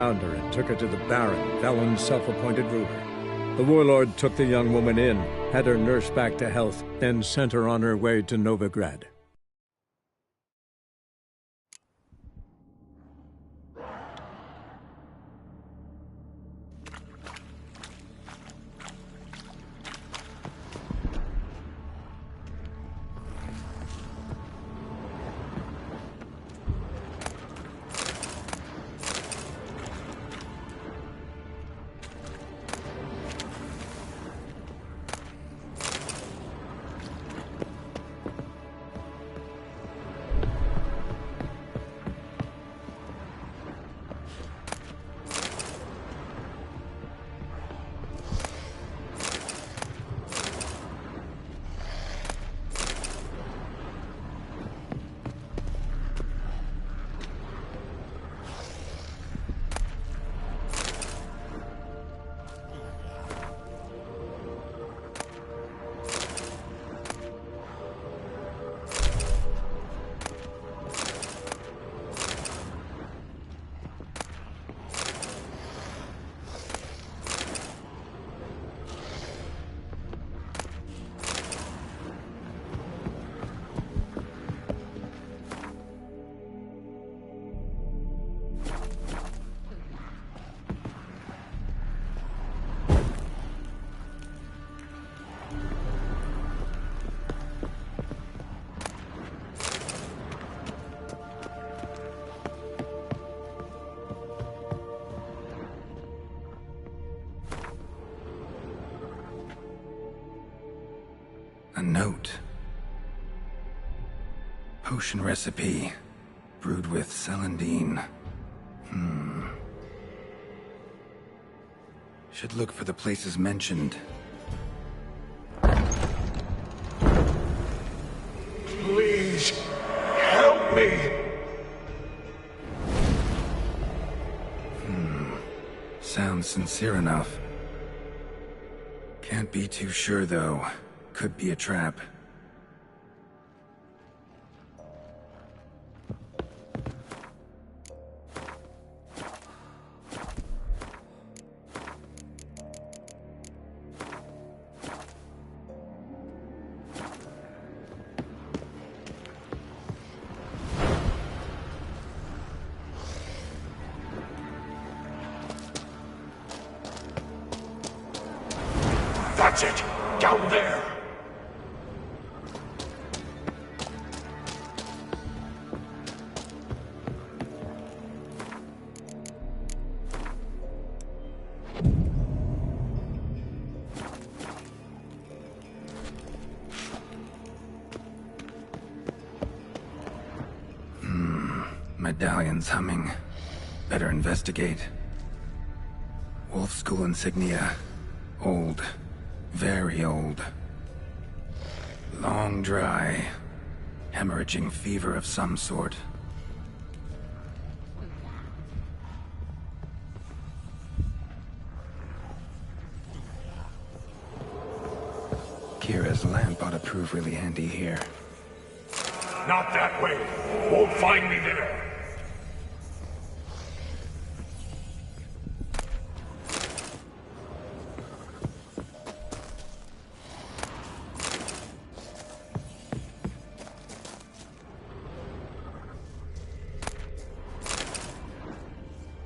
found her and took her to the Baron, Valen's self-appointed ruler. The warlord took the young woman in, had her nursed back to health, then sent her on her way to Novigrad. A note. Potion recipe. Brewed with celandine. Should look for the places mentioned. Please, help me! Sounds sincere enough. Can't be too sure, though. Could be a trap. That's it! Down there! Medallion's humming. Better investigate. Wolf School insignia. Old. Very old. Long dry. Hemorrhaging fever of some sort. Kira's lamp ought to prove really handy here. Not that way! Won't find me there!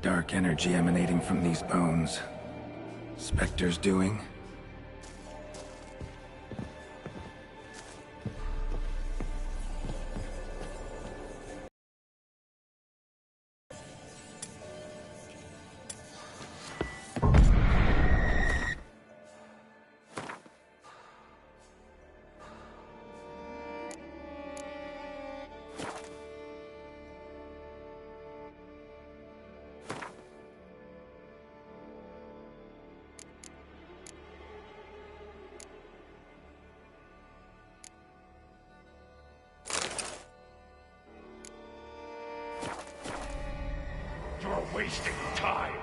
Dark energy emanating from these bones. Spectre's doing? You're wasting time!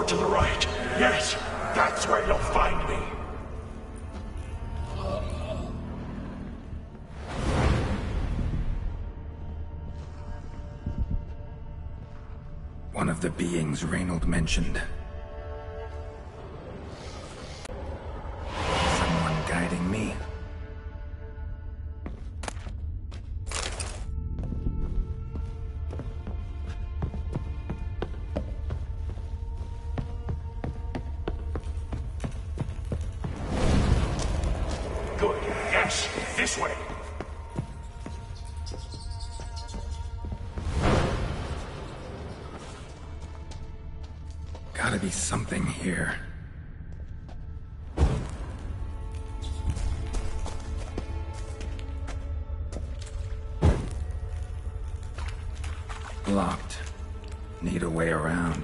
Over to the right. Yes, that's where you'll find me. One of the beings Reynold mentioned. Someone guiding me. Good. Yes, this way. Gotta be something here. Locked. Need a way around.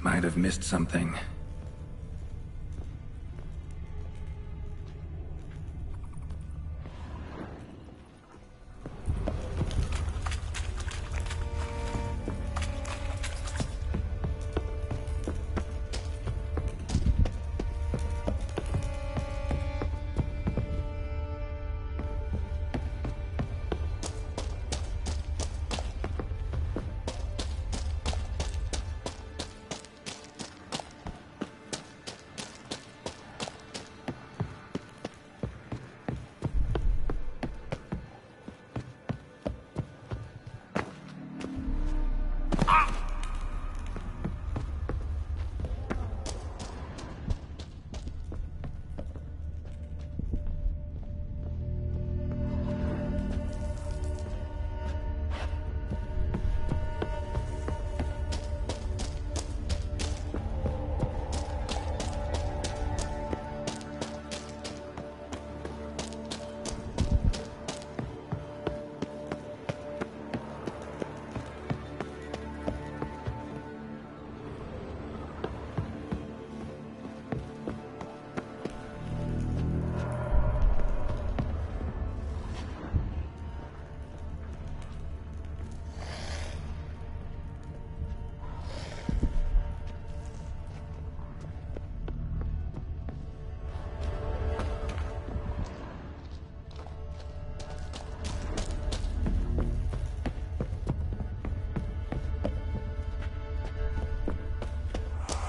Might have missed something.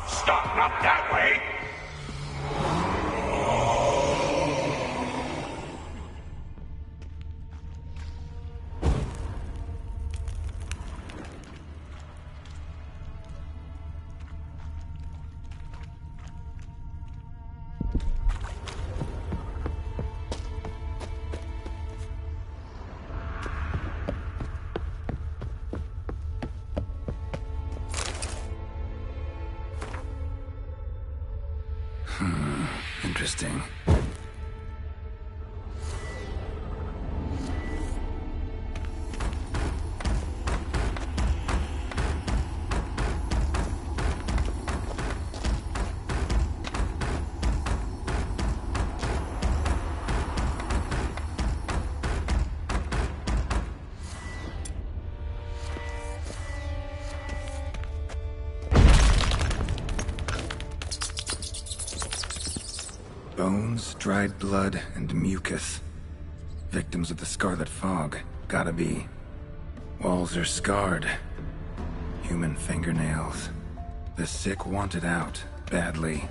Stop, not that way! Interesting. Bones, dried blood, and mucus. Victims of the Scarlet Fog. Gotta be. Walls are scarred. Human fingernails. The sick want it out. Badly.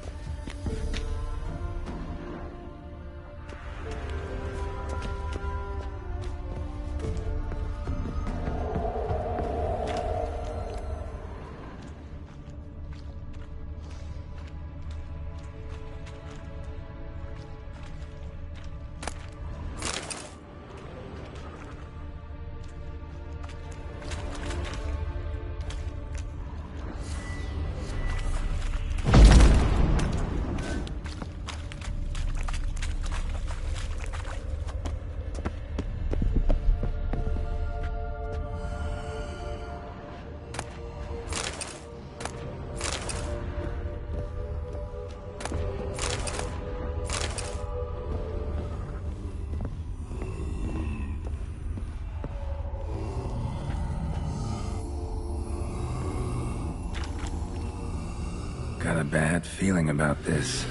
bad feeling about this.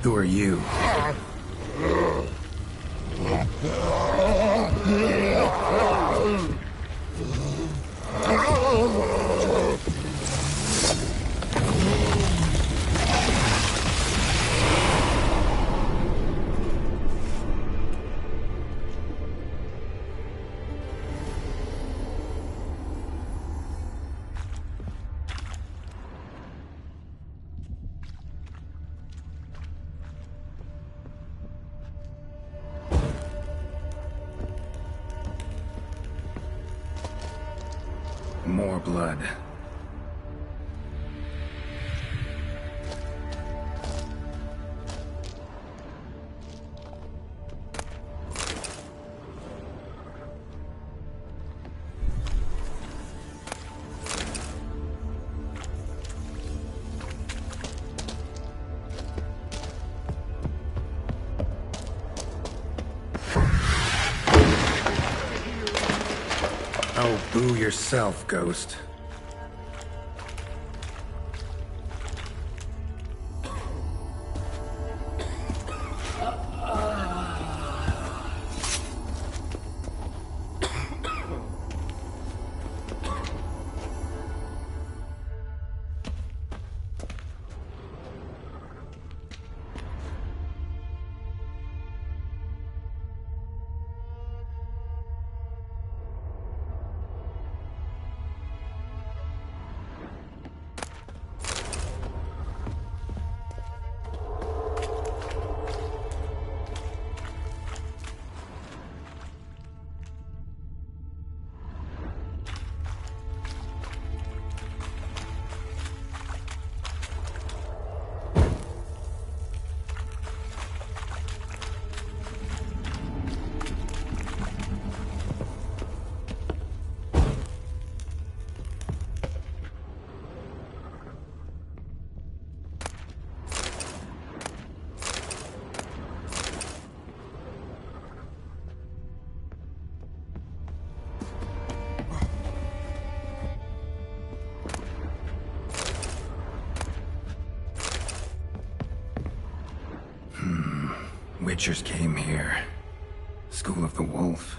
Who are you? More blood. Oh, boo yourself, Ghost. Witchers came here. School of the Wolf.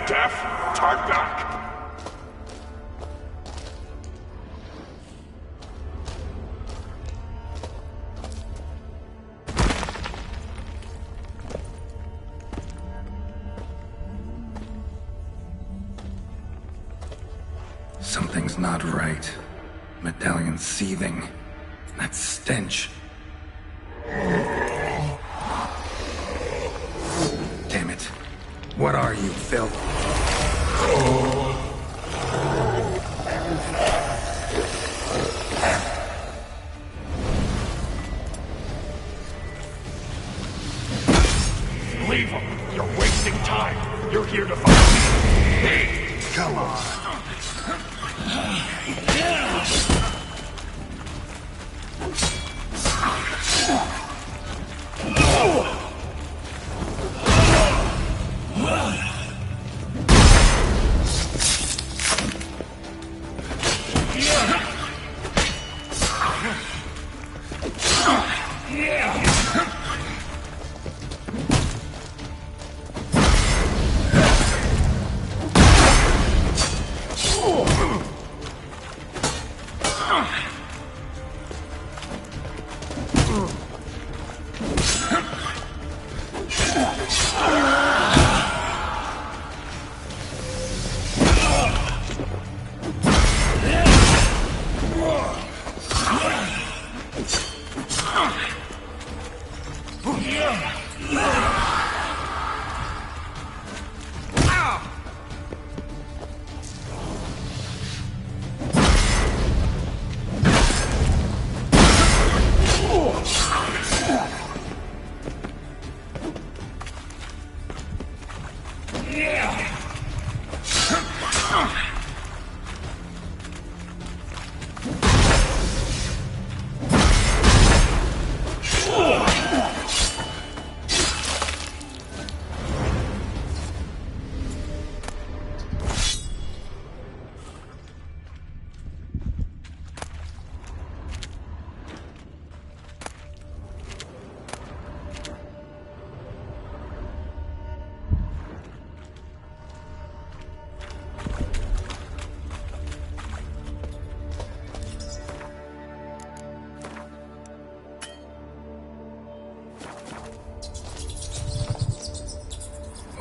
deaf? Turn back! Something's not right. Medallion seething. That stench. Damn it. What are you, filth? Leave him! You're wasting time! You're here to fight me! Come on.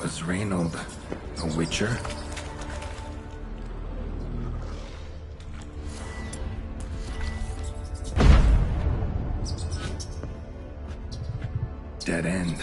Was Reynold a witcher? Dead end.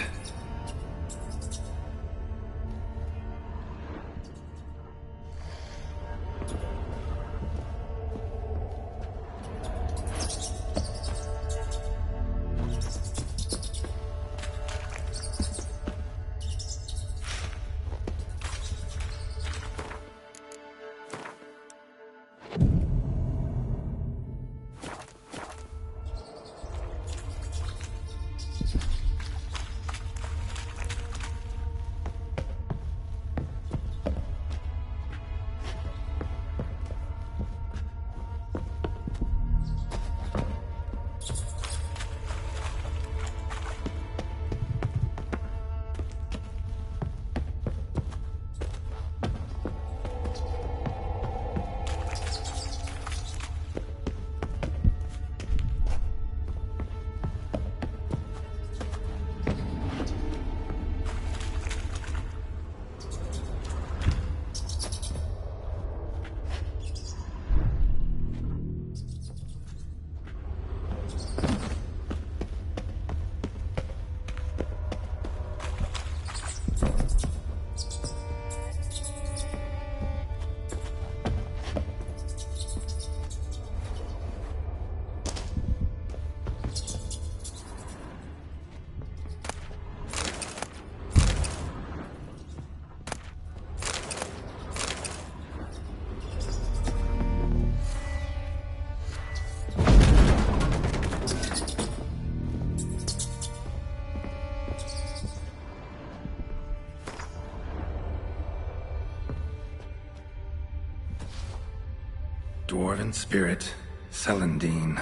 Dwarven spirit, Celandine.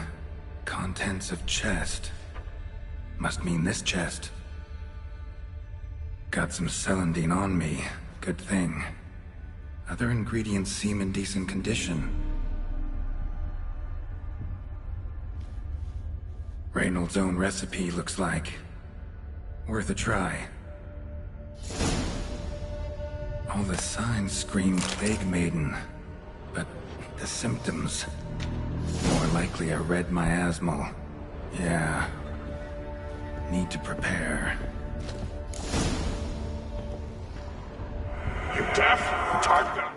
Contents of chest. Must mean this chest. Got some Celandine on me. Good thing. Other ingredients seem in decent condition. Reynolds' own recipe looks like worth a try. All the signs scream Plague Maiden, but the symptoms, more likely a red miasmal. Yeah. Need to prepare. You deaf? Tartna!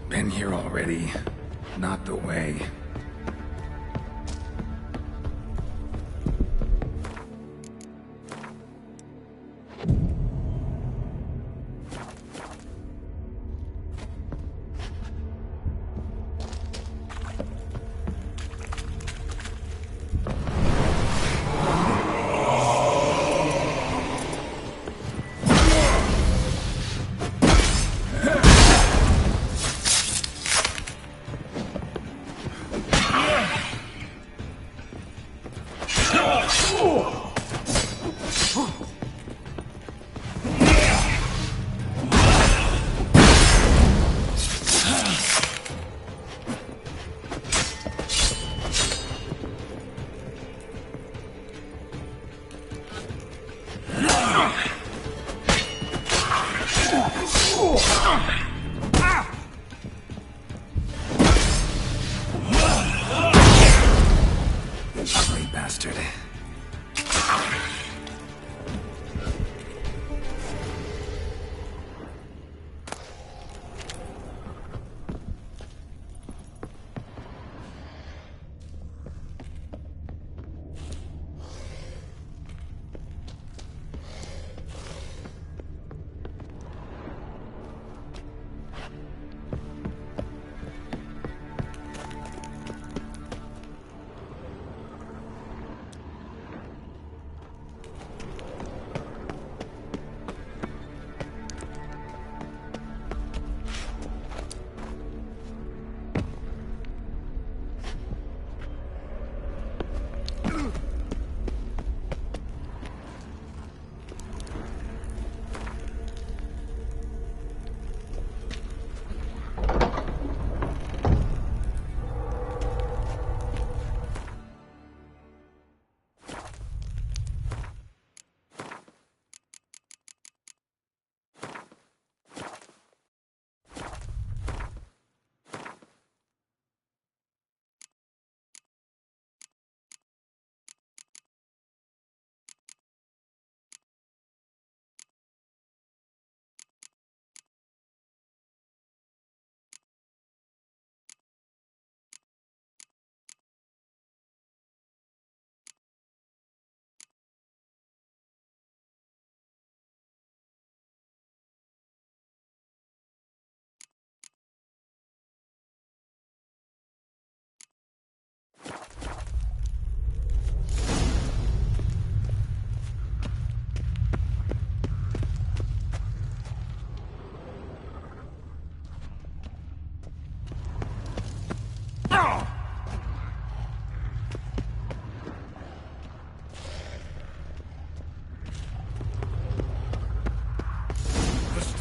Been here already. Not the way.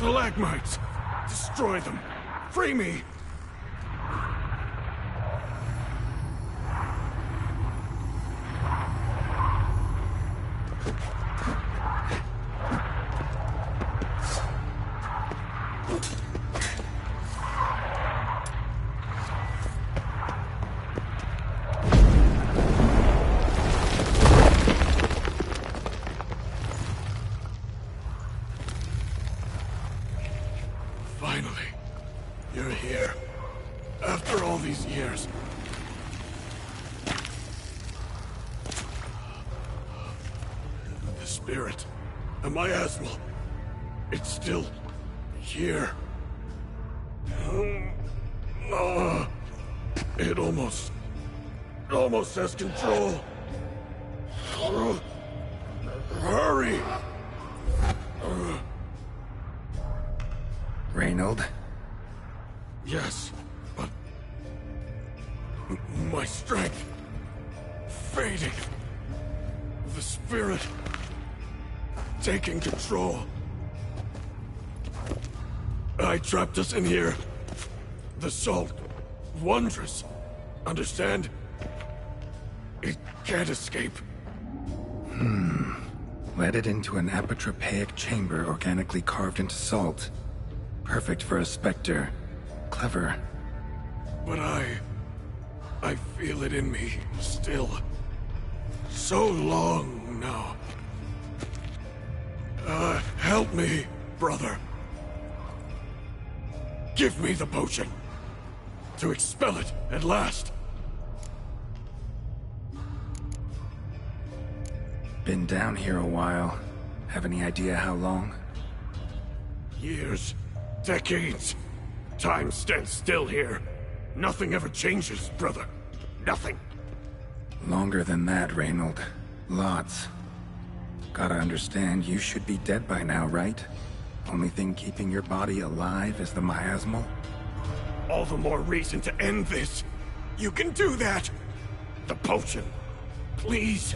Stalagmites! Destroy them! Free me! Finally, you're here. After all these years. The spirit, a miasma, it's still here. It almost has control. Hurry! Reynold? Yes, but my strength fading. The spirit taking control. I trapped us in here. The salt, wondrous. Understand? It can't escape. Led it into an apotropaic chamber organically carved into salt. Perfect for a specter. Clever. But I feel it in me still. So long now. Help me, brother. Give me the potion. To expel it at last. Been down here a while. Have any idea how long? Years. Decades. Time stands still here. Nothing ever changes, brother. Nothing. Longer than that, Reynold. Lots. Gotta understand, you should be dead by now, right? Only thing keeping your body alive is the miasmal? All the more reason to end this. You can do that. The potion. Please.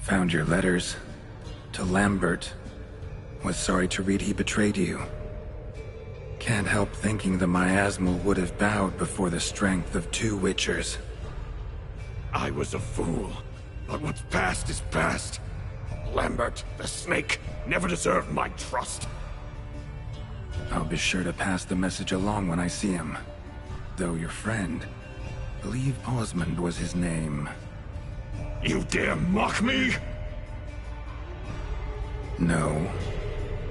Found your letters. To Lambert. Was sorry to read he betrayed you. Can't help thinking the miasmal would have bowed before the strength of two Witchers. I was a fool. But what's past is past. Lambert, the snake, never deserved my trust. I'll be sure to pass the message along when I see him. Though your friend, believe Osmond was his name. You dare mock me? No.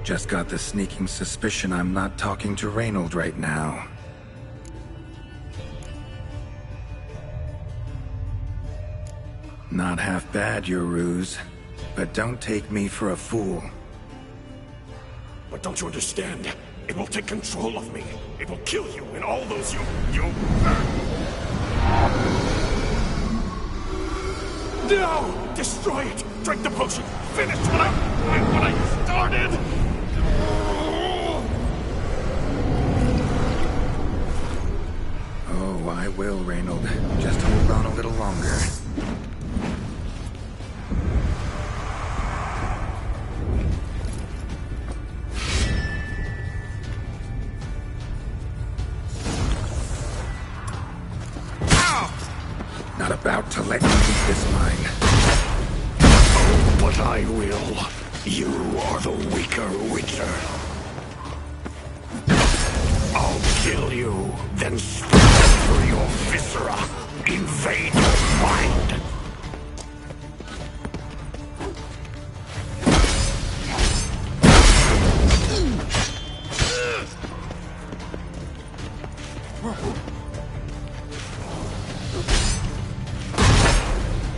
Just got the sneaking suspicion I'm not talking to Reynold right now. Not half bad, your ruse. But don't take me for a fool. But don't you understand? It will take control of me. It will kill you and all those you... No! Destroy it! Drink the potion! Finish what I started! Oh, I will, Reynold. Just hold on a little longer. Not about to let you keep this mine. But I will. You are the weaker Witcher. I'll kill you, then spread through your viscera. Invade your mind.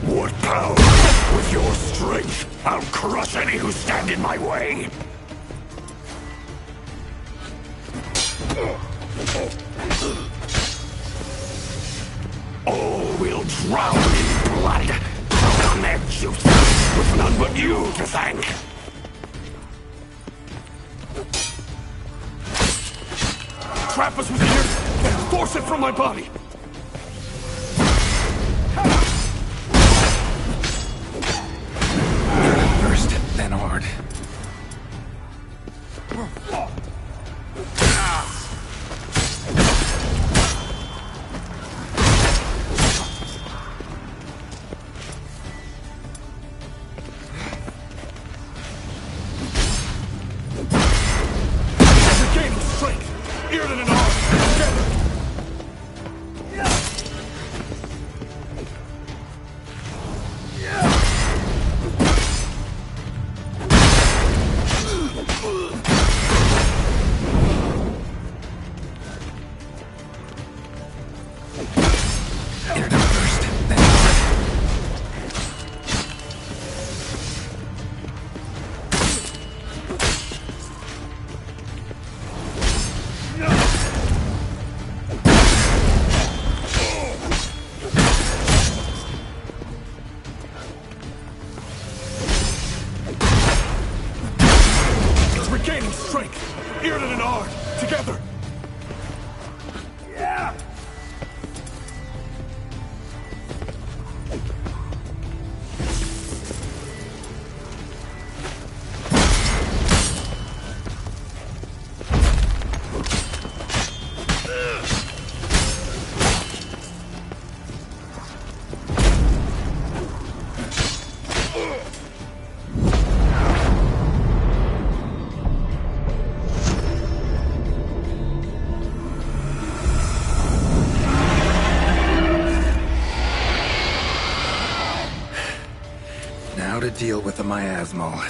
What power? With your strength, I'll crush any who stand in my way. All will drown in blood, drown on their juice, with none but you to thank. Trap us with here, then force it from my body. then hard. Regaining strength! Yrden and Arn, together! Yrden first, then hard. Regaining strength! Yrden and Arn, together! Now to deal with the miasmal.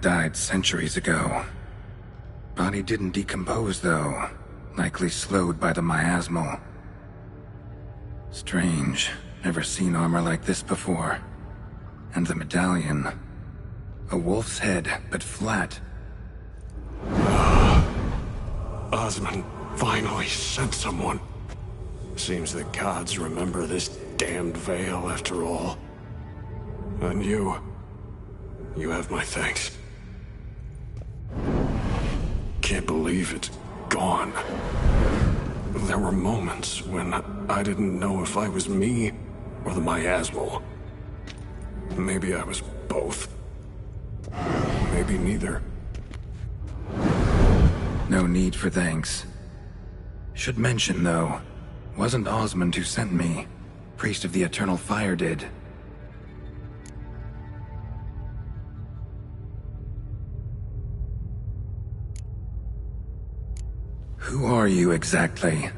died centuries ago. Body didn't decompose, though. Likely slowed by the miasmal. Strange. Never seen armor like this before. And the medallion. A wolf's head, but flat. Osmond finally sent someone. Seems the gods remember this damned veil after all. And you have my thanks. Can't believe it's gone. There were moments when I didn't know if I was me or the miasmal. Maybe I was both. Maybe neither. No need for thanks. Should mention, though, wasn't Osmond who sent me. Priest of the Eternal Fire did. Who are you exactly?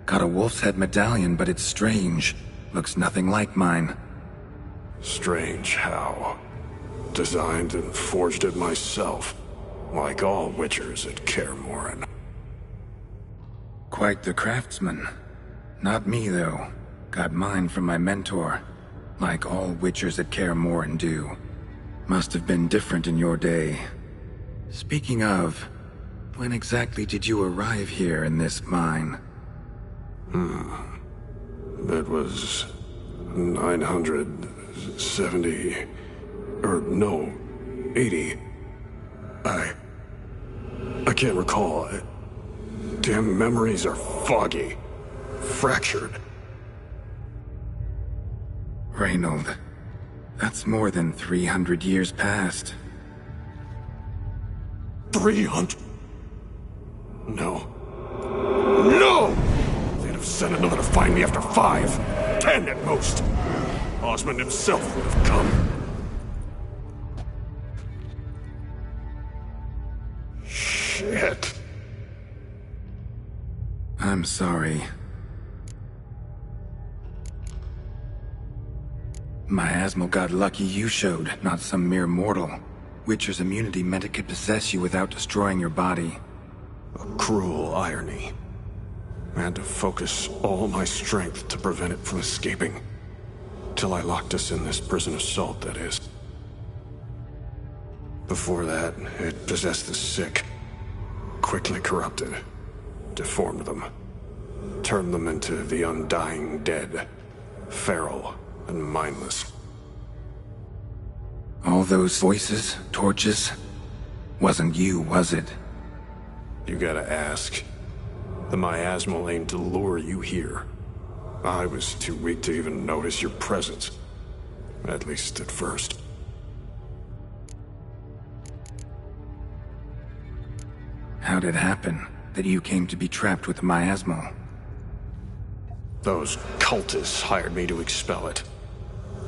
Got a wolf's head medallion, but it's strange. Looks nothing like mine. Strange how? Designed and forged it myself, like all witchers at Kaer Morhen. Quite the craftsman. Not me, though. Got mine from my mentor, like all witchers at Kaer Morhen do. Must have been different in your day. Speaking of, when exactly did you arrive here in this mine? It was 970... or no, 80. I can't recall. Damn memories are foggy. Fractured. Reynold, that's more than 300 years past. 300? No. No! They'd have sent another to find me after 5, 10 at most. Osmond himself would have come. Shit. I'm sorry. Miasmal got lucky you showed, not some mere mortal. Witcher's immunity meant it could possess you without destroying your body. A cruel irony. I had to focus all my strength to prevent it from escaping. Till I locked us in this prison of salt, that is. Before that, it possessed the sick. Quickly corrupted. Deformed them. Turned them into the undying dead. Feral and mindless. All those voices, torches, wasn't you, was it? You gotta ask. The miasmal aimed to lure you here. I was too weak to even notice your presence. At least at first. How'd it happen that you came to be trapped with the miasmal? Those cultists hired me to expel it.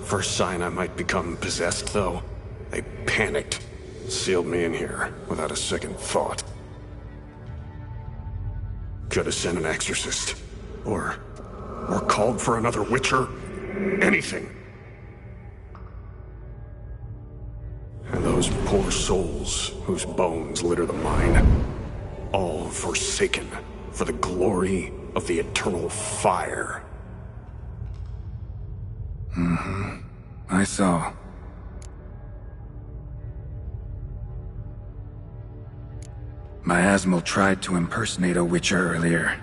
First sign I might become possessed, though, they panicked. Sealed me in here without a second thought. Could have sent an exorcist. Or called for another witcher. Anything. And those poor souls whose bones litter the mine. All forsaken for the glory of the Eternal Fire. I saw. Miasmal tried to impersonate a witcher earlier.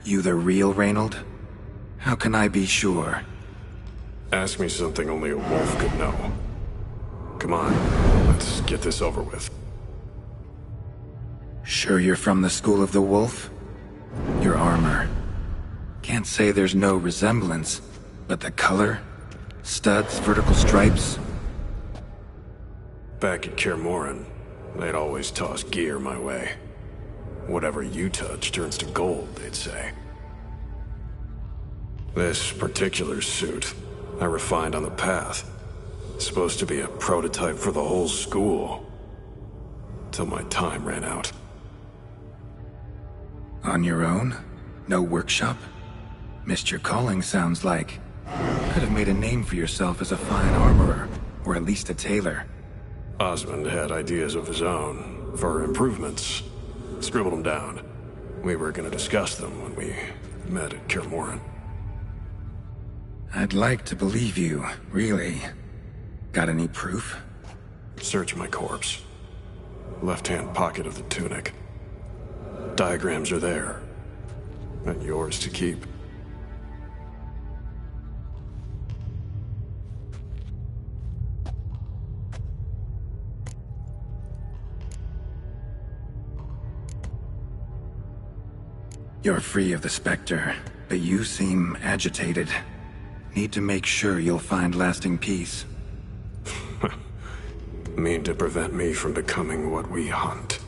You the real Reynold? How can I be sure? Ask me something only a wolf could know. Come on, let's get this over with. Sure you're from the School of the Wolf? Your armor. Can't say there's no resemblance, but the color? Studs, vertical stripes? Back at Kaer Morhen, they'd always toss gear my way. Whatever you touch turns to gold, they'd say. This particular suit, I refined on the path. It's supposed to be a prototype for the whole school. Till my time ran out. On your own? No workshop? Missed your calling, sounds like. Could have made a name for yourself as a fine armorer, or at least a tailor. Osmond had ideas of his own for improvements. Scribbled them down. We were going to discuss them when we met at Kaer Morhen. I'd like to believe you, really. Got any proof? Search my corpse. Left-hand pocket of the tunic. Diagrams are there. And yours to keep. You're free of the Spectre, but you seem agitated. Need to make sure you'll find lasting peace. Mean to prevent me from becoming what we hunt.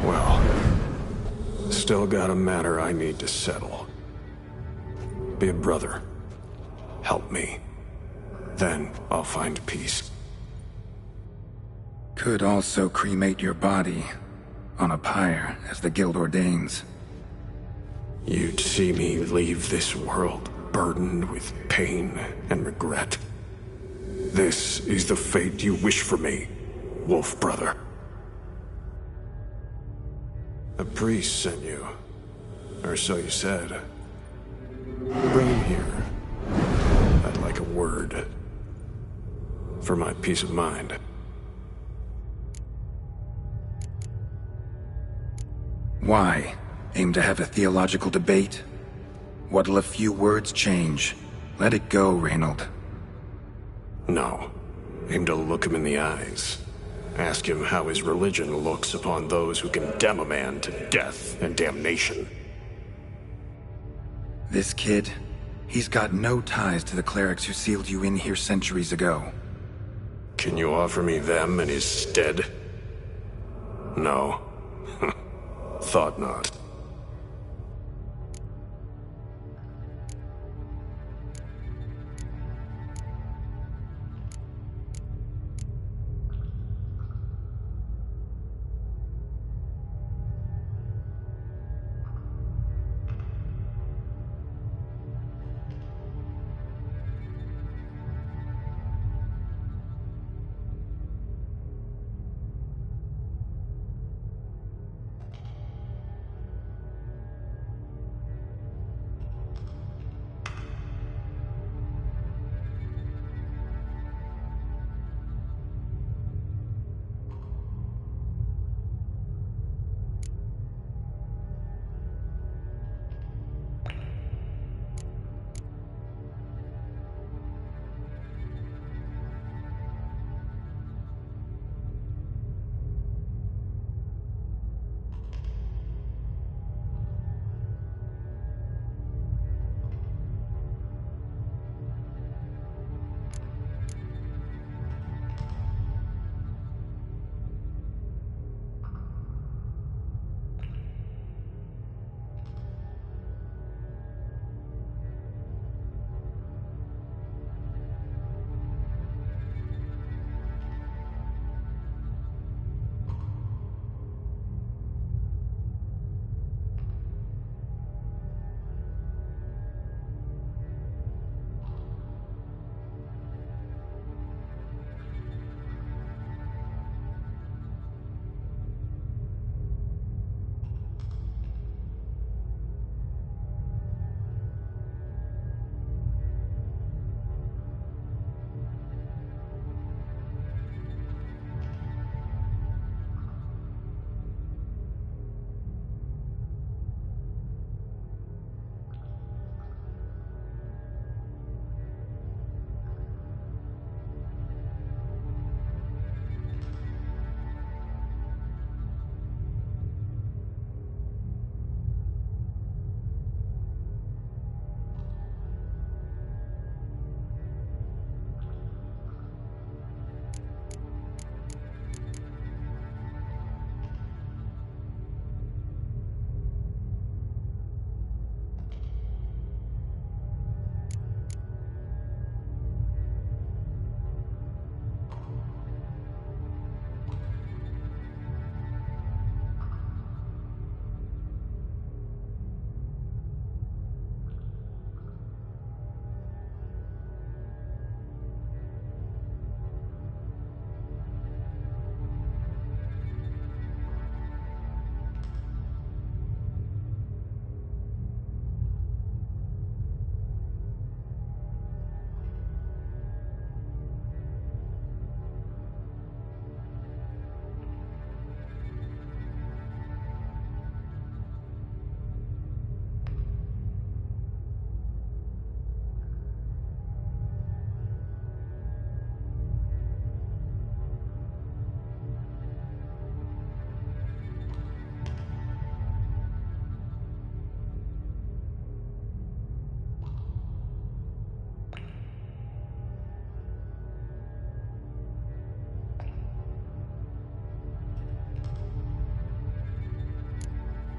Well, still got a matter I need to settle. Be a brother. Help me. Then I'll find peace. Could also cremate your body on a pyre, as the Guild ordains. You'd see me leave this world burdened with pain and regret. This is the fate you wish for me, Wolf Brother. A priest sent you, or so you said. Bring him here. I'd like a word. For my peace of mind. Why? Aim to have a theological debate? What'll a few words change? Let it go, Reynold. No. Aim to look him in the eyes. Ask him how his religion looks upon those who condemn a man to death and damnation. This kid, he's got no ties to the clerics who sealed you in here centuries ago. Can you offer me them in his stead? No. Thought not.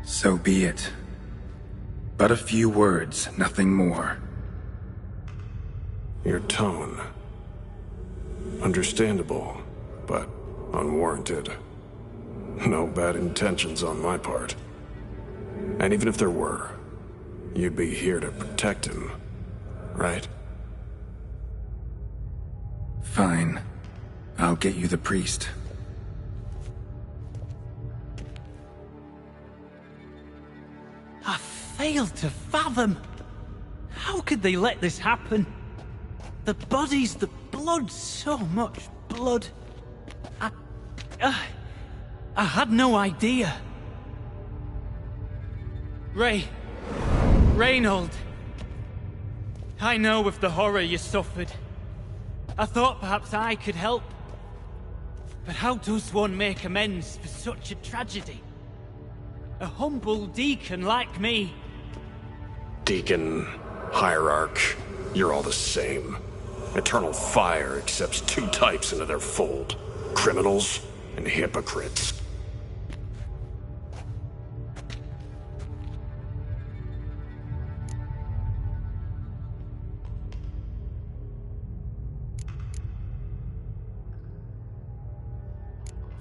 So be it. But a few words, nothing more. Your tone. Understandable, but unwarranted. No bad intentions on my part. And even if there were, you'd be here to protect him, right? Fine. I'll get you the priest. I failed to fathom. How could they let this happen? The bodies, the blood, so much blood. I had no idea. Reynold. I know of the horror you suffered. I thought perhaps I could help. But how does one make amends for such a tragedy? A humble deacon like me. Deacon, hierarch, you're all the same. Eternal Fire accepts two types into their fold. Criminals and hypocrites.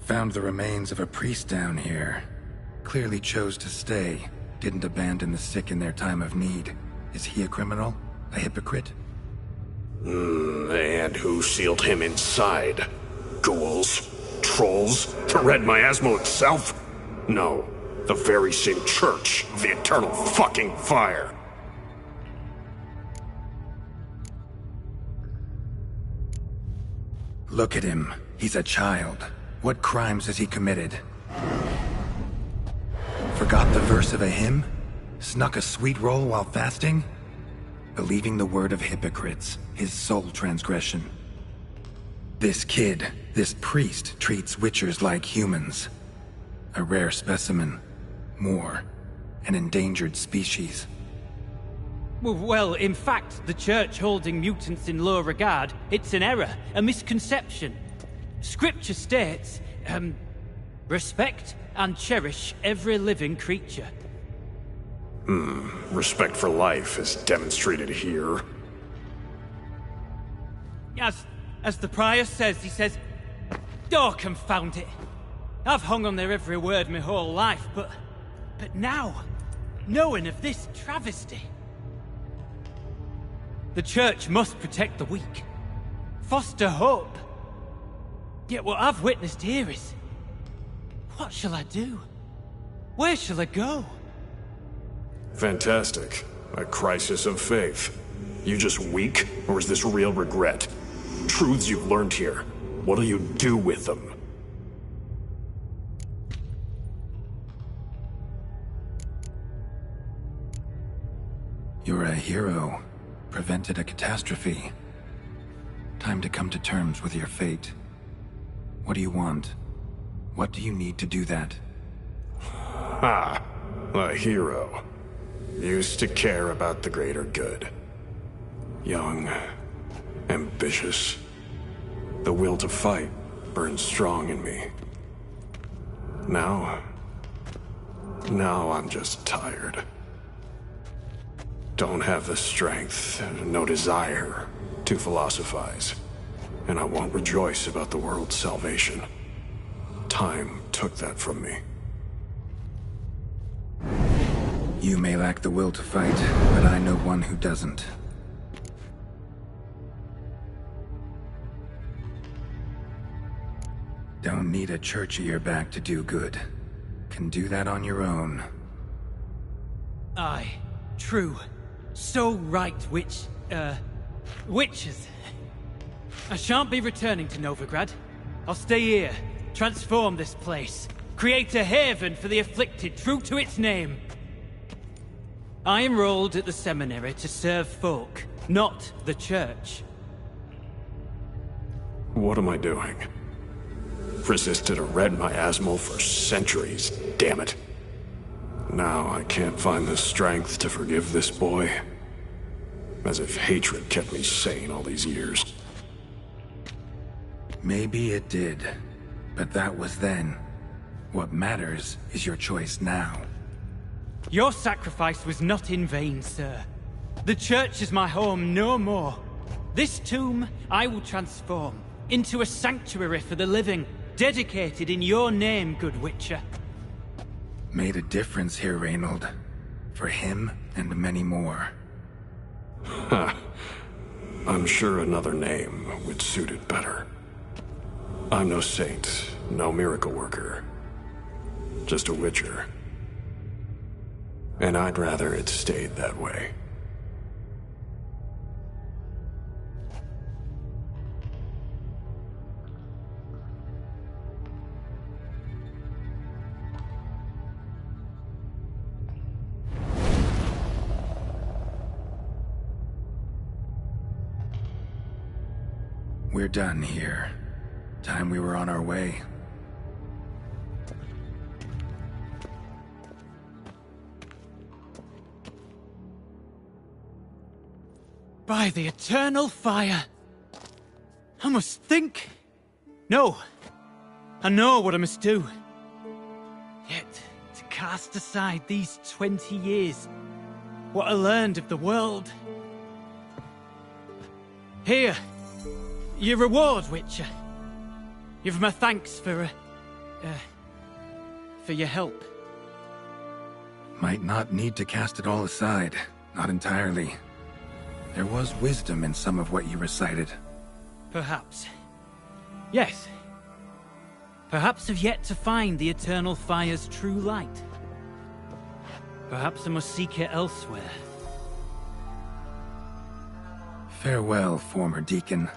Found the remains of a priest down here. Clearly chose to stay. Didn't abandon the sick in their time of need. Is he a criminal? A hypocrite? And who sealed him inside? Ghouls? Trolls? The Red Miasmal itself? No. The very same Church of the Eternal fucking Fire. Look at him. He's a child. What crimes has he committed? Forgot the verse of a hymn? Snuck a sweet roll while fasting? Believing the word of hypocrites, his sole transgression. This kid, this priest, treats witchers like humans. A rare specimen. More. An endangered species. Well, in fact, the Church holding mutants in low regard, it's an error, a misconception. Scripture states, respect and cherish every living creature. Respect for life is demonstrated here. As the prior says, he says, oh, confound it. I've hung on their every word my whole life, but now, knowing of this travesty, the Church must protect the weak, foster hope. Yet what I've witnessed here is... what shall I do? Where shall I go? Fantastic. A crisis of faith. You just weak, or is this real regret? Truths you've learned here. What'll you do with them? You're a hero. Prevented a catastrophe. Time to come to terms with your fate. What do you want? What do you need to do that? Ha! A hero. Used to care about the greater good. Young. Ambitious. The will to fight burns strong in me. Now I'm just tired. Don't have the strength, no desire to philosophize. And I won't rejoice about the world's salvation. Time took that from me. You may lack the will to fight, but I know one who doesn't. Don't need a church at your back to do good. Can do that on your own. Aye, true. So right, witches. I shan't be returning to Novigrad. I'll stay here, transform this place, create a haven for the afflicted, true to its name. I enrolled at the seminary to serve folk, not the Church. What am I doing? Resisted a Red Miasmal for centuries, damn it. Now I can't find the strength to forgive this boy. As if hatred kept me sane all these years. Maybe it did, but that was then. What matters is your choice now. Your sacrifice was not in vain, sir. The church is my home no more. This tomb I will transform into a sanctuary for the living, dedicated in your name, good Witcher. Made a difference here, Reynold. For him and many more. I'm sure another name would suit it better. I'm no saint, no miracle worker. Just a Witcher. And I'd rather it stayed that way. We're done here. Time we were on our way. By the eternal fire! I must think. No. I know what I must do. Yet, to cast aside these 20 years, what I learned of the world. Here, your reward, Witcher. You've my thanks for your help. Might not need to cast it all aside. Not entirely. There was wisdom in some of what you recited. Perhaps. Yes. Perhaps I've yet to find the eternal fire's true light. Perhaps I must seek it elsewhere. Farewell, former deacon.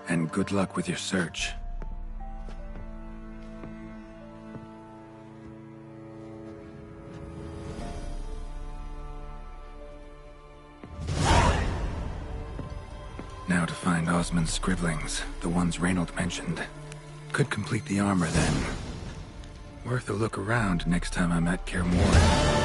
And good luck with your search. Now to find Osmond's scribblings, the ones Reynold mentioned. Could complete the armor then. Worth a look around next time I'm at Kaer Morhen.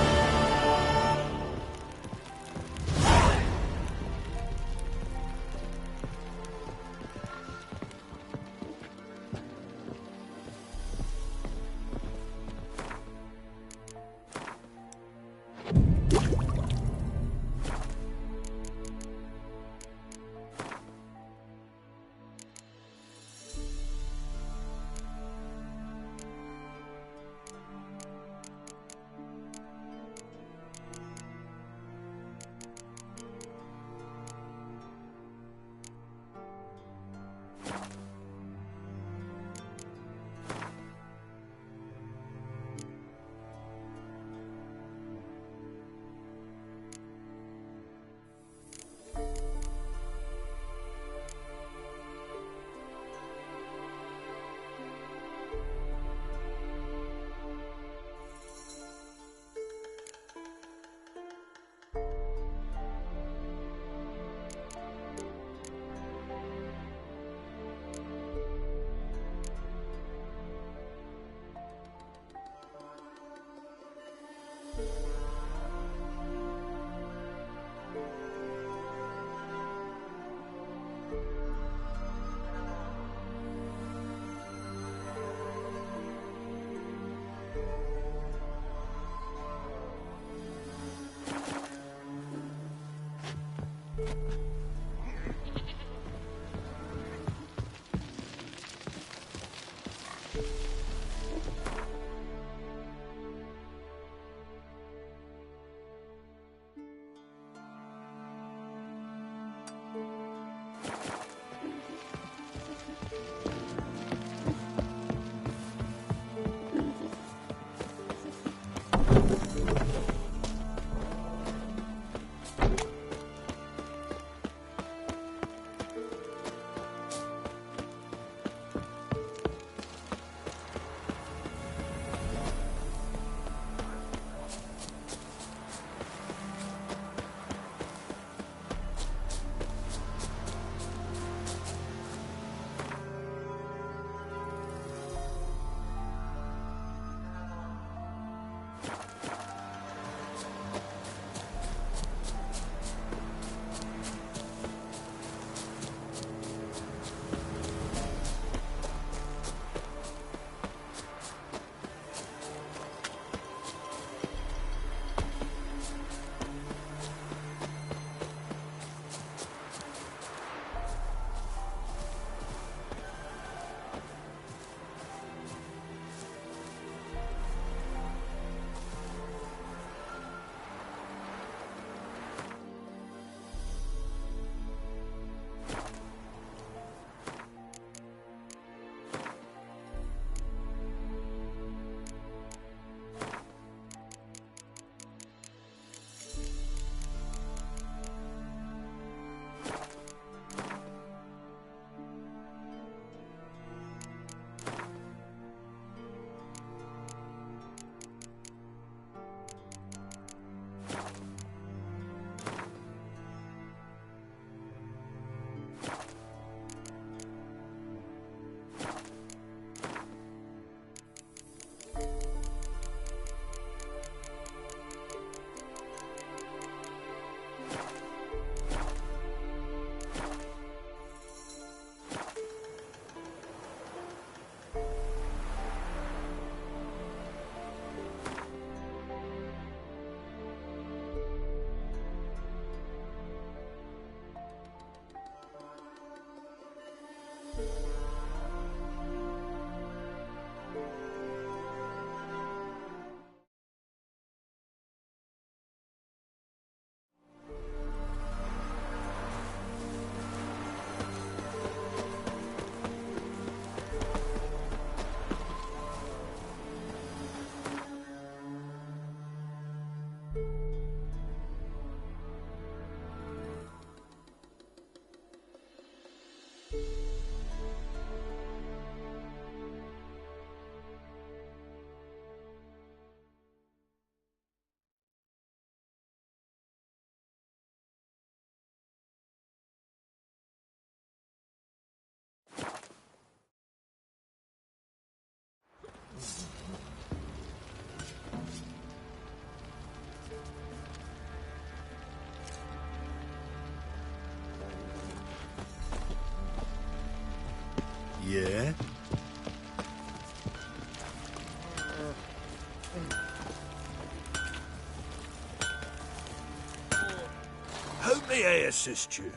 May I assist you?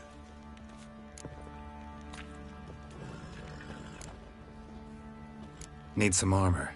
Need some armor.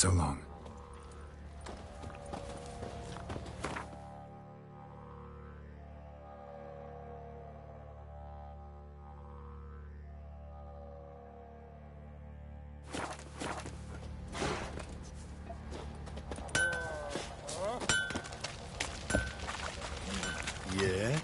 So long. Yeah?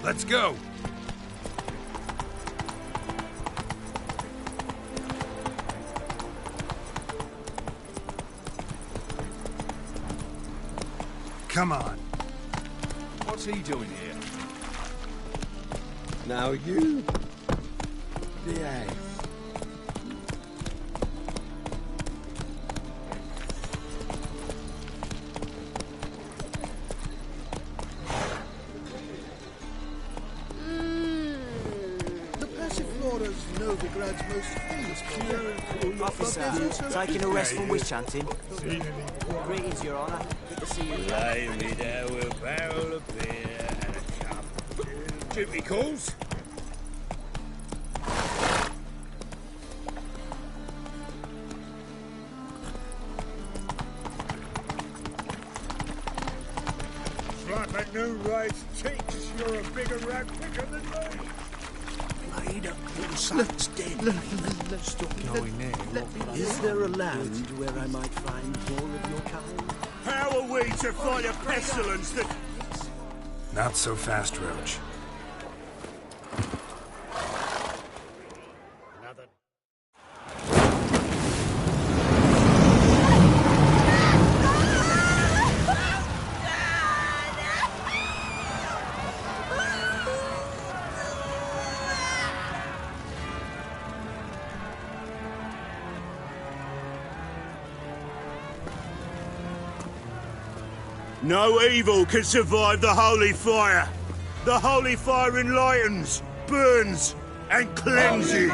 Let's go! Come on. What's he doing here? Now you behave. The Passiflora's Novigrad's most famous pure and cool. Officer, taking arrest for witch hunting. Greetings, Your Honor. Good to see you. Lay me down with a barrel of beer and a cup. Duty calls? Like a new race cheeks, you're a bigger rat picker than me. Laid up your son's dead. Stop going there. Is there a land where I might find more of your kind? How are we to fight a pestilence that... Not so fast, Roach. No evil can survive the holy fire. The holy fire enlightens, burns, and cleanses.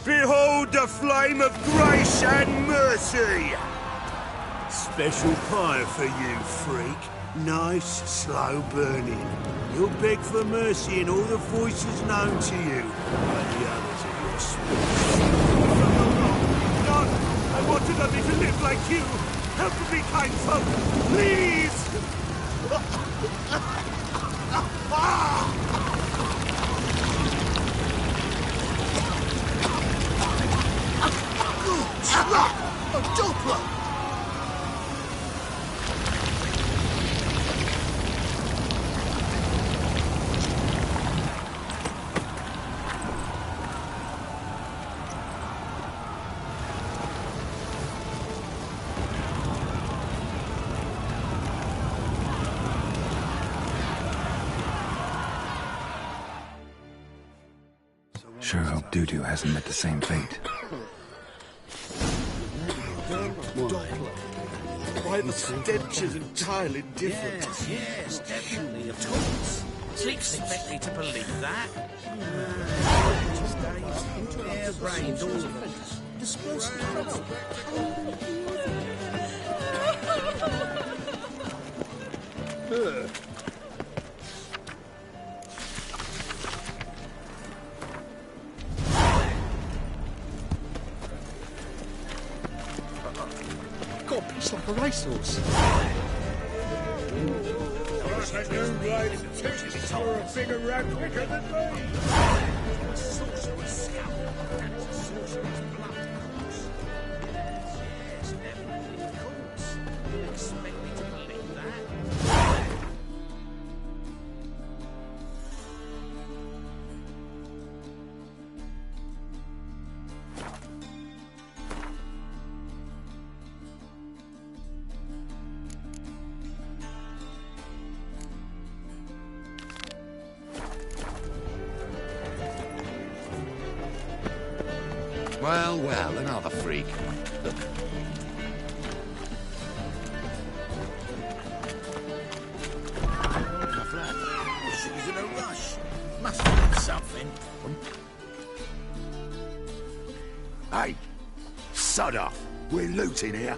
Behold the flame of grace and mercy. Special fire for you, freak. Nice, slow burning. You'll beg for mercy in all the voices known to you by the others of your species. I wanted only to live like you. Help me, kind folk, please! A Doppler! Dudu hasn't met the same fate. Why, the stench is entirely different. Yes, definitely, of course. Sleep's expect me to believe that. Hairbrained, all of them. God, it's like a racehorse. You're a bigger rat quicker than me. Sorcerer's scalp and sorcerer's blood. Yes, definitely, of course. Expect me to believe that? Well, well, another freak. Look. She's in a rush. Must have been something. Hey, sod off. We're looting here.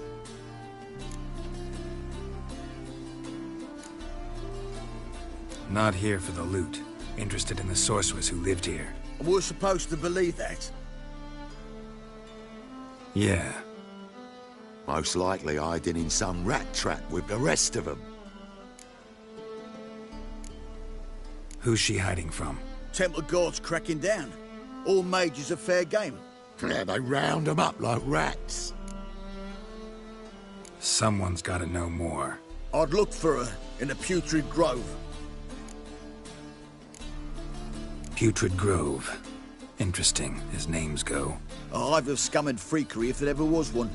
Not here for the loot. Interested in the sorceress who lived here. We're supposed to believe that. Yeah. Most likely hiding in some rat trap with the rest of them. Who's she hiding from? Temple Guard's cracking down. All mages are fair game. Yeah, they round them up like rats. Someone's gotta know more. I'd look for her in the Putrid Grove. Putrid Grove. Interesting, as names go. A hive of scum and freakery if there ever was one.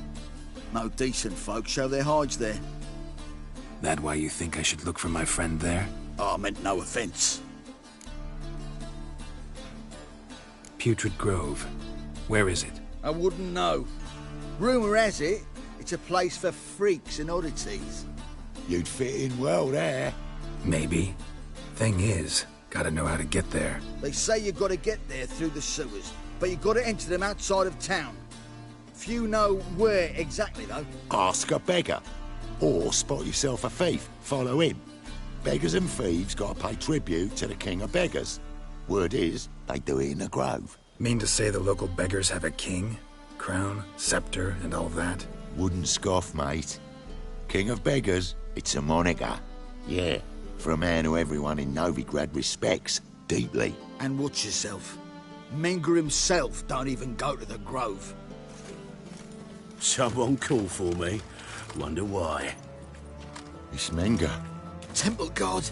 No decent folk show their hides there. That why you think I should look for my friend there? Oh, I meant no offense. Putrid Grove. Where is it? I wouldn't know. Rumour has it, it's a place for freaks and oddities. You'd fit in well there. Maybe. Thing is, gotta know how to get there. They say you gotta get there through the sewers, but you gotta enter them outside of town. Few know where exactly, though. Ask a beggar. Or spot yourself a thief. Follow him. Beggars and thieves gotta pay tribute to the king of beggars. Word is, they do it in the grove. Mean to say the local beggars have a king? Crown, scepter, and all that? Wouldn't scoff, mate. King of beggars, it's a moniker. Yeah, for a man who everyone in Novigrad respects deeply. And watch yourself. Menger himself don't even go to the Grove. Someone call for me. Wonder why. It's Menger. Temple Guard.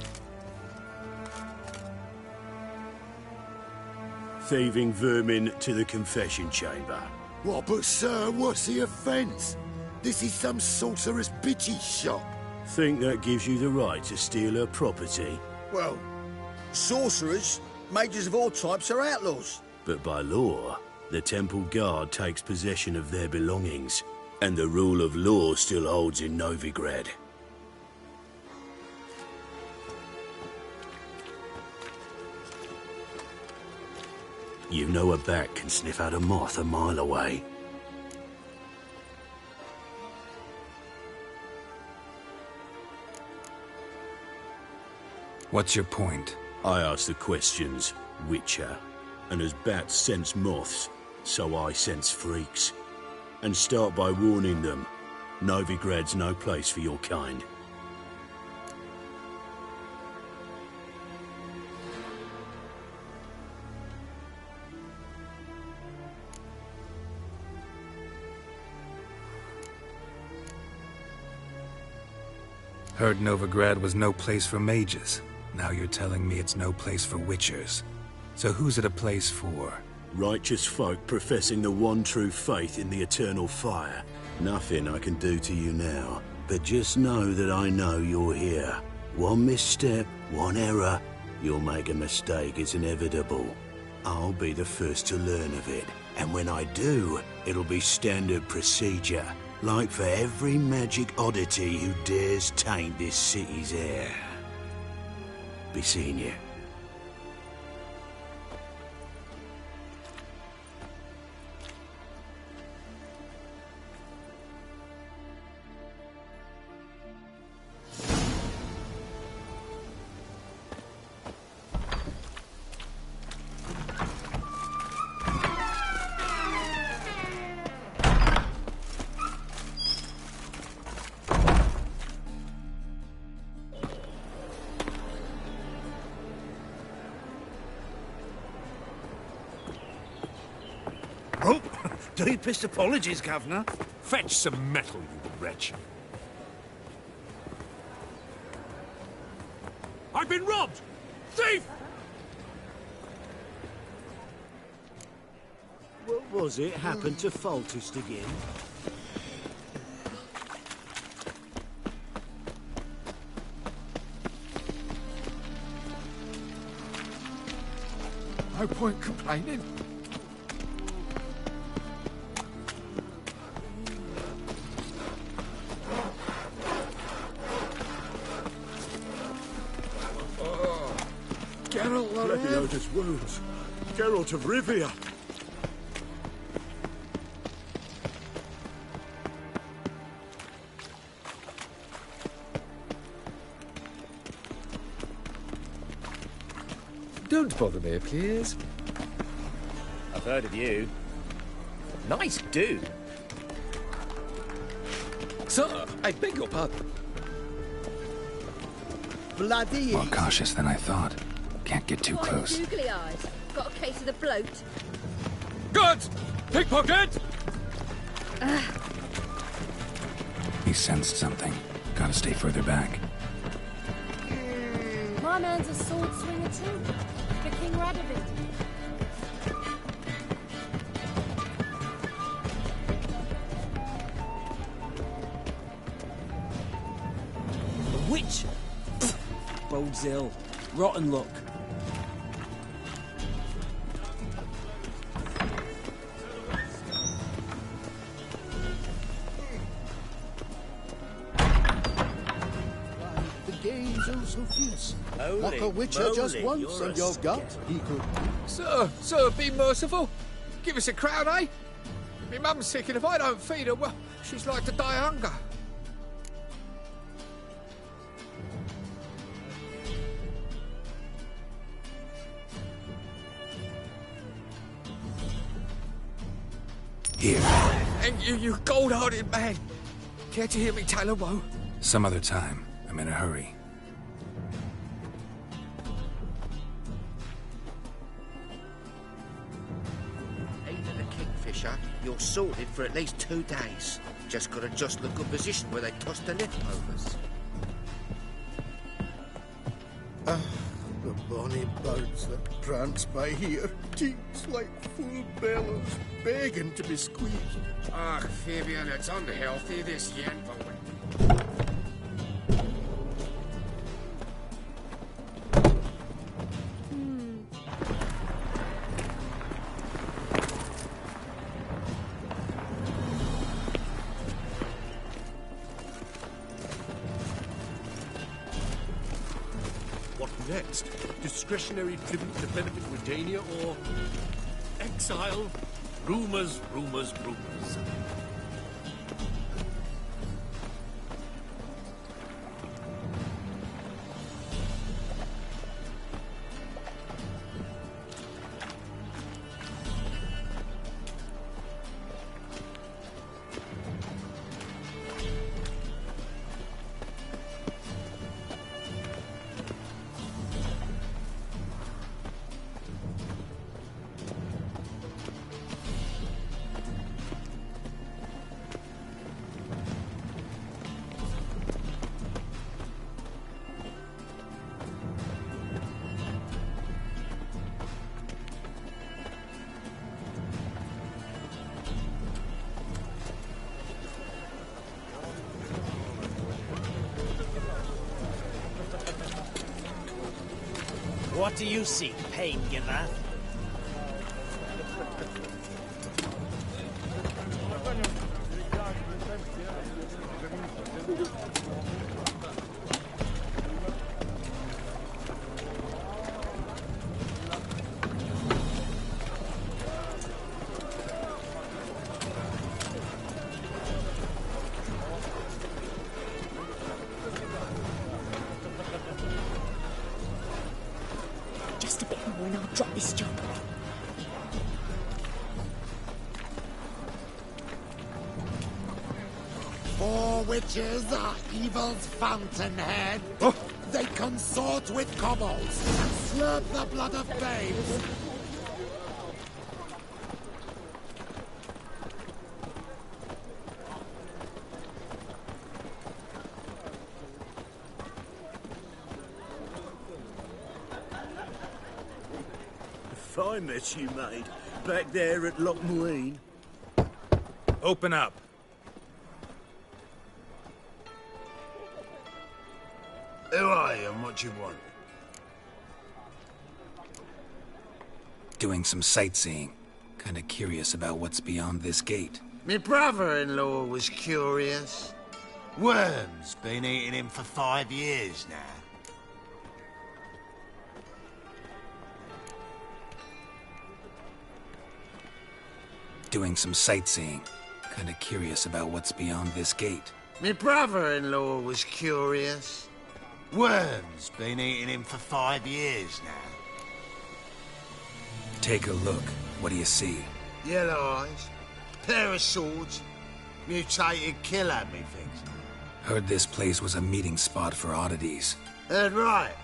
Thieving vermin to the confession chamber. What, but sir, what's the offence? This is some sorcerer's bitchy shop. Think that gives you the right to steal her property? Well, sorcerers, mages of all types are outlaws. But by law, the Temple Guard takes possession of their belongings, and the rule of law still holds in Novigrad. You know a bat can sniff out a moth a mile away. What's your point? I ask the questions, Witcher. And as bats sense moths, so I sense freaks. And start by warning them, Novigrad's no place for your kind. Heard Novigrad was no place for mages. Now you're telling me it's no place for witchers. So who's it a place for? Righteous folk professing the one true faith in the eternal fire. Nothing I can do to you now, but just know that I know you're here. One misstep, one error, you'll make a mistake, it's inevitable. I'll be the first to learn of it. And when I do, it'll be standard procedure. Like for every magic oddity who dares taint this city's air. Be seeing you. Oh, deepest apologies, Governor. Fetch some metal, you wretch. I've been robbed! Thief! What was it happened to Foltest again? No point complaining. Leviosa's wounds. Geralt of Rivia. Don't bother me, please. I've heard of you. Nice dude. Sir, I beg your pardon. Bloody More cautious than I thought. Can't get too close. Googly eyes. Got a case of the bloat. Good! Pickpocket! He sensed something. Gotta stay further back. My man's a sword swinger too. The King Radovid. A witch? Bodes ill. Rotten luck. So fierce. Holy Knock a witcher just moly, once you're and a you've got. scat. He could. Sir, be merciful. Give us a crown, eh? My mum's sick, and if I don't feed her, well, she's like to die of hunger. Here. And you gold-hearted man. Care to hear me tell a woe? Some other time. I'm in a hurry. Ain't the Kingfisher, you're sorted for at least 2 days. Just gotta just look good position where they toss the leftovers. The bonny birds that prance by here, cheeks like full bellows, begging to be squeezed. Ach, Fabian, it's unhealthy, this Yanvel. What next? Discretionary tribute to benefit Redania or exile? Rumors, rumors, rumors. What do you seek, pain giver? this job. Four witches are evil's fountainhead. They consort with kobolds and slurp the blood of babes. Fine mess you made, back there at Loch Muine. Open up. Who are you and what you want? Doing some sightseeing. Kinda curious about what's beyond this gate. Me brother-in-law was curious. Worms been eating him for 5 years now. Doing some sightseeing. Kinda curious about what's beyond this gate. Me brother-in-law was curious. Worms been eating him for 5 years now. Take a look. What do you see? Yellow eyes, pair of swords, mutated killer, methinks. Heard this place was a meeting spot for oddities. Heard right.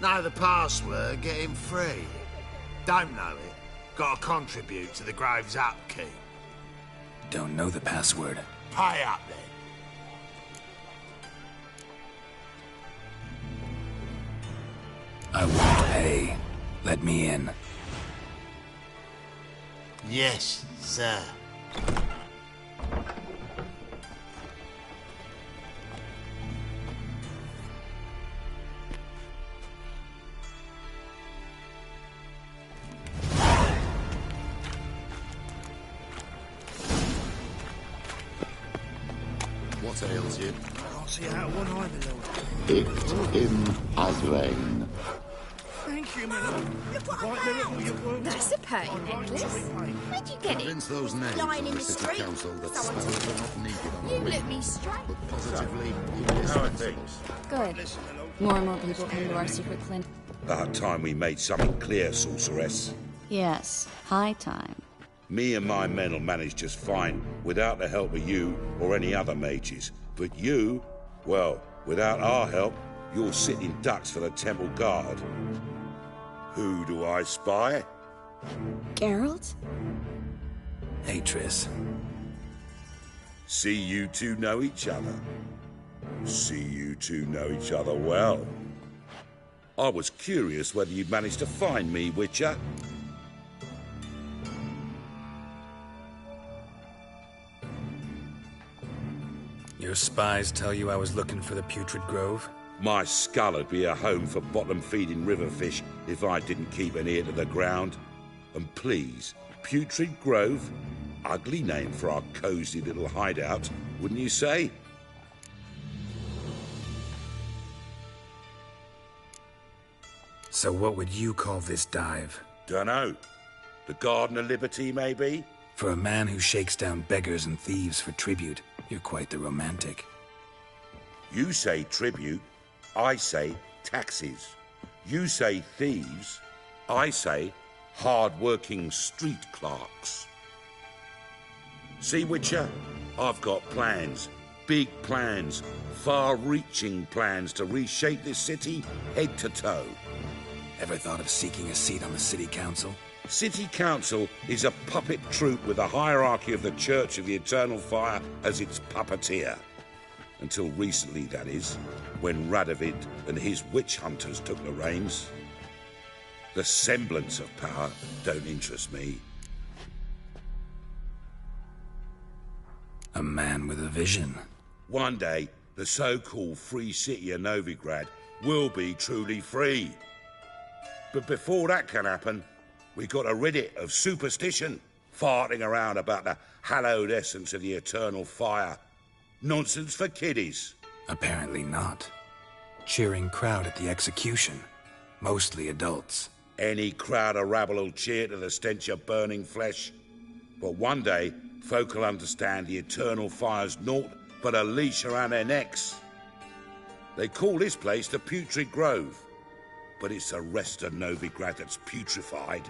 Know the password, get him free. Don't know it, gotta contribute to the Grove's upkeep. Don't know the password. Pay up then. I won't pay. Let me in. Yes, sir. What ails you? I can't see out of one eye, my lord. It him as rain. Thank you, my lord. That's a pretty necklace. Where'd you get it? Convince those names Lying of in the the city street. council that Someone stones took are not needed on You the look ring, me straight. but positively How are things? Good. More and more people come to our secret clinic. About time we made something clear, sorceress. Yes, high time. Me and my men will manage just fine without the help of you or any other mages. But you, well, without our help, you're sitting ducks for the temple guard. Who do I spy? Geralt? Hey, Triss. See you two know each other. See you two know each other well. I was curious whether you'd managed to find me, Witcher. Your spies tell you I was looking for the Putrid Grove? My skull would be a home for bottom-feeding river fish if I didn't keep an ear to the ground. And please, Putrid Grove? Ugly name for our cozy little hideout, wouldn't you say? So what would you call this dive? Dunno. The Garden of Liberty, maybe? For a man who shakes down beggars and thieves for tribute, you're quite the romantic. You say tribute, I say taxes. You say thieves, I say hard-working street clerks. See, Witcher, I've got plans. Big plans. Far-reaching plans to reshape this city head to toe. Ever thought of seeking a seat on the city council? City Council is a puppet troupe with a hierarchy of the Church of the Eternal Fire as its puppeteer. Until recently, that is, when Radovid and his witch hunters took the reins. The semblance of power don't interest me. A man with a vision. One day, the so-called free city of Novigrad will be truly free. But before that can happen, we got to rid it of superstition, farting around about the hallowed essence of the eternal fire. Nonsense for kiddies. Apparently not. Cheering crowd at the execution. Mostly adults. Any crowd of rabble will cheer to the stench of burning flesh. But one day, folk will understand the eternal fire's naught but a leash around their necks. They call this place the Putrid Grove. but it's the rest of Novigrad that's putrefied.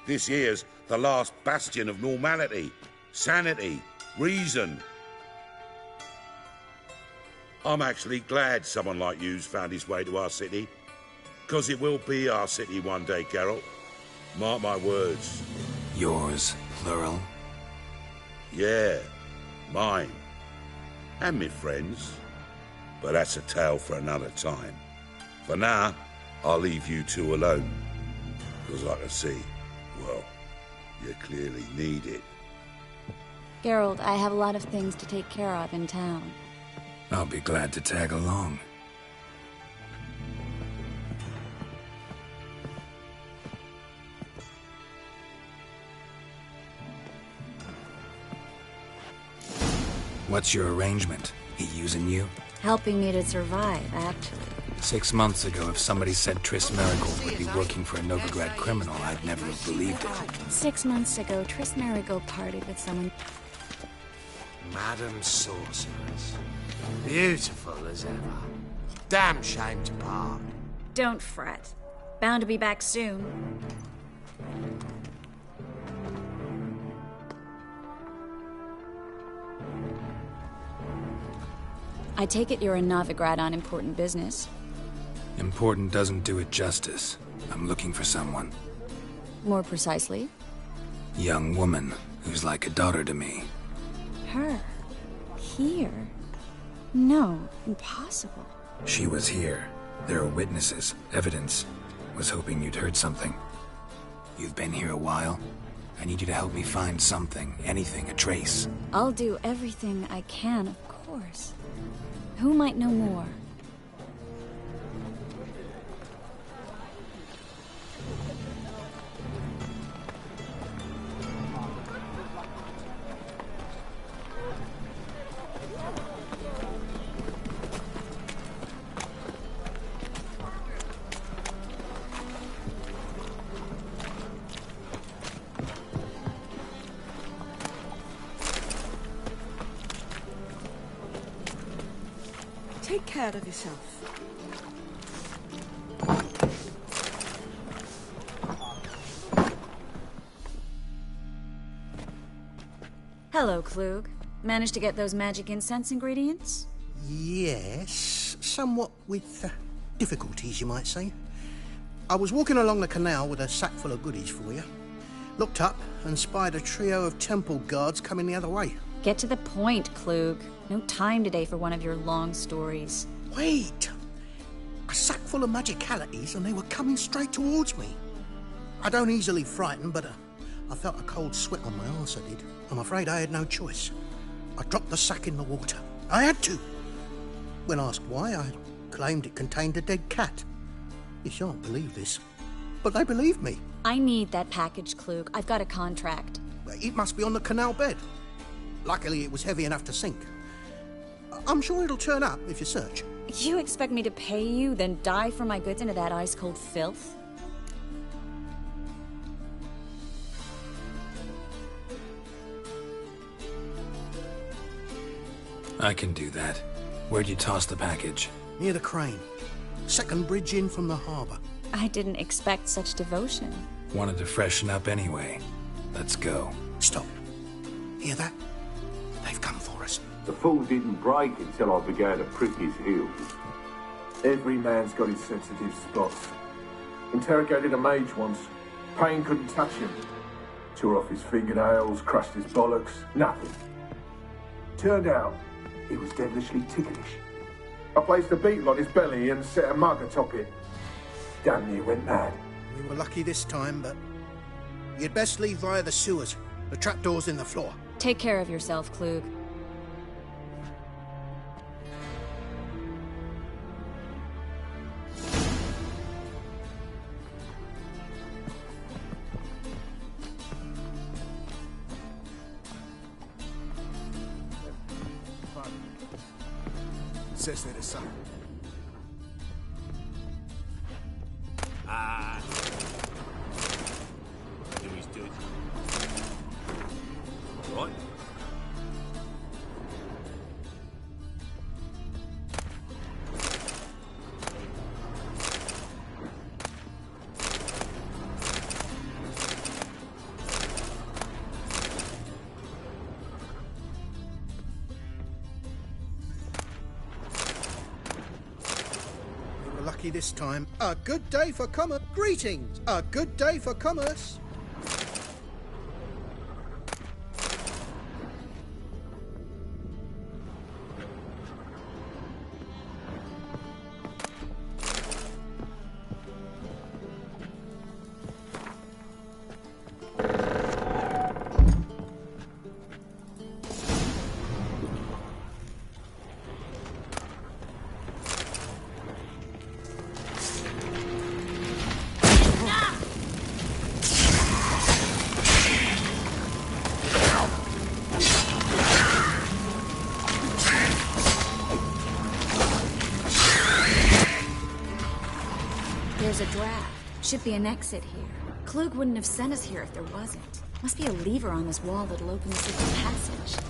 This here's the last bastion of normality, sanity, reason. I'm actually glad someone like you's found his way to our city, 'cause it will be our city one day, Geralt. Mark my words. Yours, plural? Yeah, mine. And me friends. But that's a tale for another time. For now, I'll leave you two alone. 'Cause I can see, well, you clearly need it. Geralt, I have a lot of things to take care of in town. I'll be glad to tag along. What's your arrangement? He using you? Helping me to survive, actually. 6 months ago, if somebody said Triss Merigold would be working for a Novigrad criminal, I'd never have believed it. 6 months ago, Triss Merigold partied with someone... Madam Sorceress. Beautiful as ever. Damn shame to part. Don't fret. Bound to be back soon. I take it you're in Novigrad on important business. Important doesn't do it justice. I'm looking for someone. More precisely? Young woman who's like a daughter to me. Her? Here? No, impossible. She was here. There are witnesses, evidence. Was hoping you'd heard something. You've been here a while. I need you to help me find something, anything, a trace. I'll do everything I can, of course. Who might know more? Take care of yourself. Hello, Klug. Managed to get those magic incense ingredients? Yes, somewhat with difficulties, you might say. I was walking along the canal with a sack full of goodies for you. Looked up and spied a trio of temple guards coming the other way. Get to the point, Klug. No time today for one of your long stories. Wait! A sack full of magicalities and they were coming straight towards me. I don't easily frighten, but I felt a cold sweat on my arse, I did. I'm afraid I had no choice. I dropped the sack in the water. I had to. When asked why, I claimed it contained a dead cat. You shan't believe this, but they believed me. I need that package, Klug. I've got a contract. It must be on the canal bed. Luckily, it was heavy enough to sink. I'm sure it'll turn up if you search. You expect me to pay you, then dive for my goods into that ice-cold filth? I can do that. Where'd you toss the package? Near the crane. Second bridge in from the harbour. I didn't expect such devotion. Wanted to freshen up anyway. Let's go. Stop. Hear that? They've come for us. The fall didn't break until I began to prick his heels. Every man's got his sensitive spots. Interrogated a mage once. Pain couldn't touch him. Tore off his fingernails, crushed his bollocks, nothing. Turned out, he was devilishly ticklish. I placed a beetle on his belly and set a mug atop it. Damn near went mad. We were lucky this time, but you'd best leave via the sewers. The trapdoor's in the floor. Take care of yourself, Klug. Says they're the same. Do his duty. Right? unlucky this time. A good day for commerce. Greetings. A good day for commerce. There's a draft. Should be an exit here. Klug wouldn't have sent us here if there wasn't. Must be a lever on this wall that'll open the secret passage.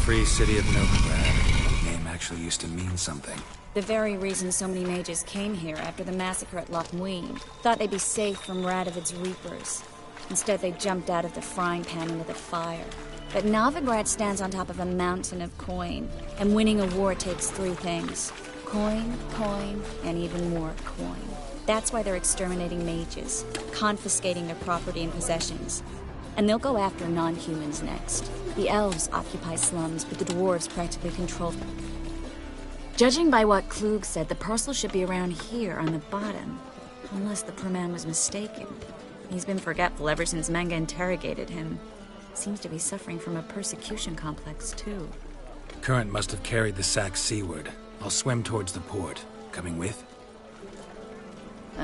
Free City of Novigrad. The name actually used to mean something. The very reason so many mages came here after the massacre at Loch Muin. Thought they'd be safe from Radovid's reapers. Instead, they jumped out of the frying pan into the fire. But Novigrad stands on top of a mountain of coin, and winning a war takes three things. Coin, coin, and even more coin. That's why they're exterminating mages, confiscating their property and possessions. And they'll go after non-humans next. The elves occupy slums, but the dwarves practically control them. Judging by what Klug said, the parcel should be around here on the bottom. Unless the poor man was mistaken. He's been forgetful ever since Manga interrogated him. Seems to be suffering from a persecution complex, too. Current must have carried the sack seaward. I'll swim towards the port. Coming with?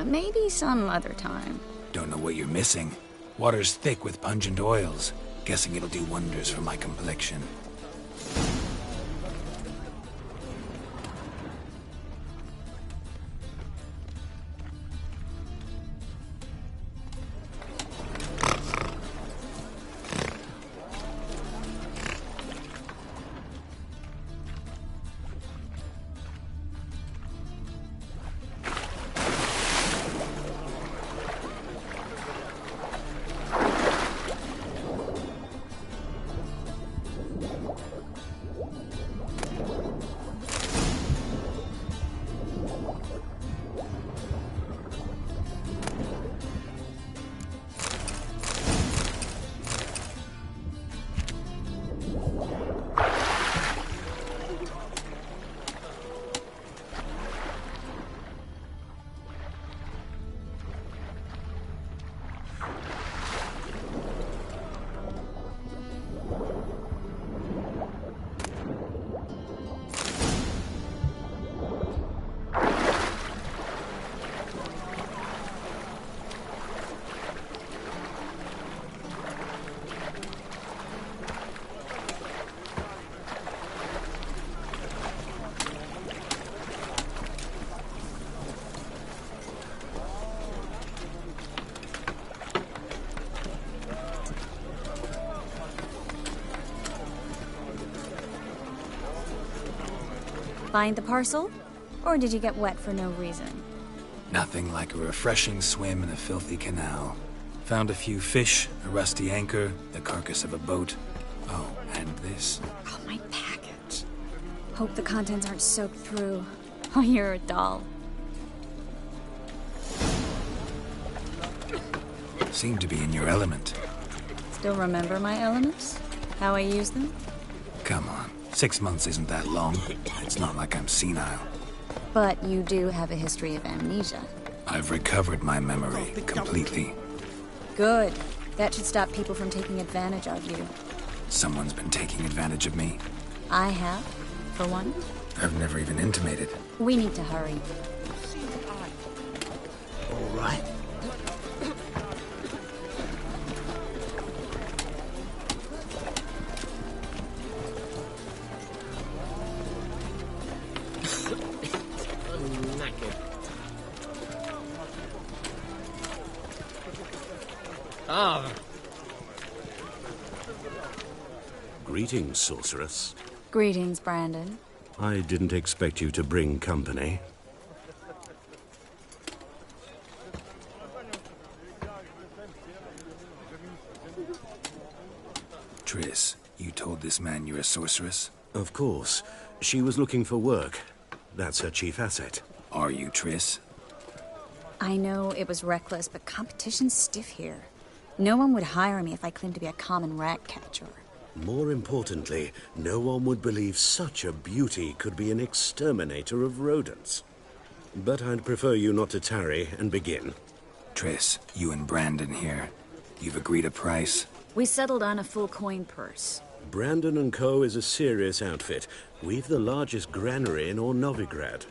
Maybe some other time. Don't know what you're missing. Water's thick with pungent oils. Guessing it'll do wonders for my complexion. Find the parcel? Or did you get wet for no reason? Nothing like a refreshing swim in a filthy canal. Found a few fish, a rusty anchor, the carcass of a boat. Oh, and this. Oh, my package. Hope the contents aren't soaked through. Oh, you're a doll. Seem to be in your element. Still remember my elements? How I use them? Come on. 6 months isn't that long. It's not like I'm senile. But you do have a history of amnesia. I've recovered my memory completely. Good. That should stop people from taking advantage of you. Someone's been taking advantage of me. I have, for one. I've never even intimated. We need to hurry. All right. Ah. Greetings, sorceress. Greetings, Brandon. I didn't expect you to bring company. Triss, you told this man you're a sorceress? Of course. She was looking for work. That's her chief asset. Are you, Triss? I know it was reckless, but competition's stiff here. No one would hire me if I claimed to be a common rat catcher. More importantly, no one would believe such a beauty could be an exterminator of rodents. But I'd prefer you not to tarry and begin. Triss, you and Brandon here. You've agreed a price? We settled on a full coin purse. Brandon & Co. is a serious outfit. We've the largest granary in all Novigrad.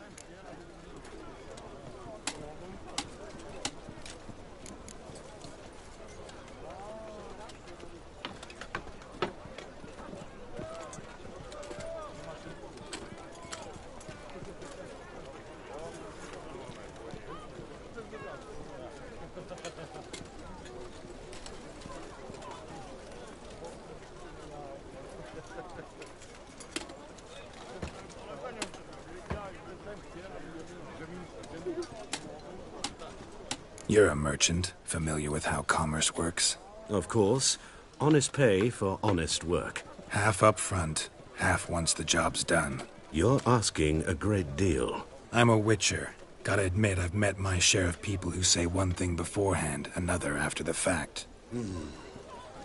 You're a merchant, familiar with how commerce works? Of course. Honest pay for honest work. Half up front, half once the job's done. You're asking a great deal. I'm a witcher. Gotta admit, I've met my share of people who say one thing beforehand, another after the fact.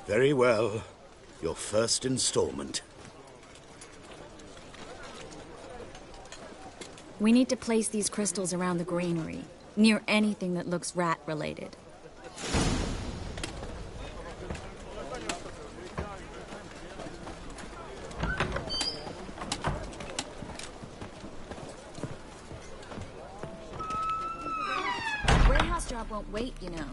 Very well. Your first installment. We need to place these crystals around the granary, near anything that looks rat-related. Warehouse job won't wait, you know.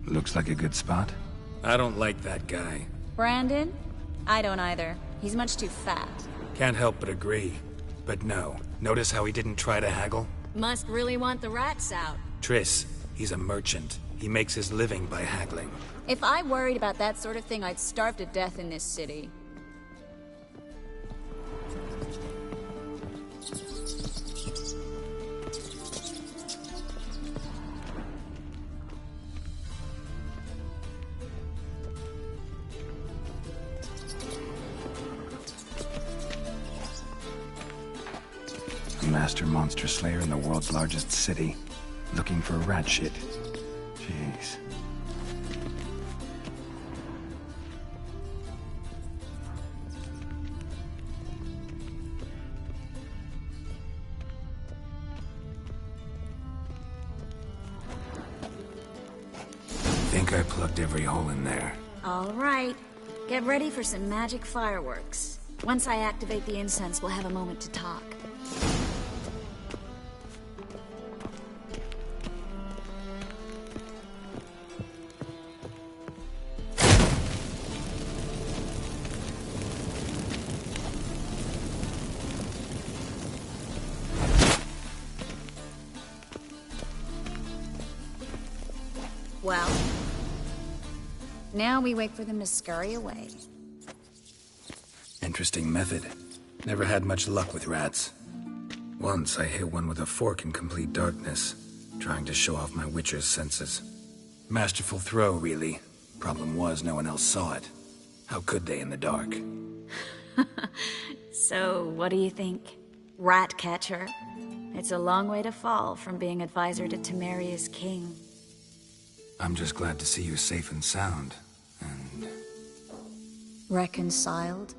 Looks like a good spot. I don't like that guy. Brandon? I don't either. He's much too fat. Can't help but agree. But no, notice how he didn't try to haggle? Must really want the rats out. Triss, he's a merchant. He makes his living by haggling. If I worried about that sort of thing, I'd starve to death in this city. Master monster slayer in the world's largest city, looking for rat shit. Jeez. Think I plugged every hole in there. All right. Get ready for some magic fireworks. Once I activate the incense, we'll have a moment to talk. Well, now we wait for them to scurry away. Interesting method. Never had much luck with rats. Once I hit one with a fork in complete darkness, trying to show off my witcher's senses. Masterful throw, really. Problem was, no one else saw it. How could they in the dark? So, what do you think? Rat catcher? It's a long way to fall from being advisor to Temeria's king. I'm just glad to see you safe and sound, and... Reconciled?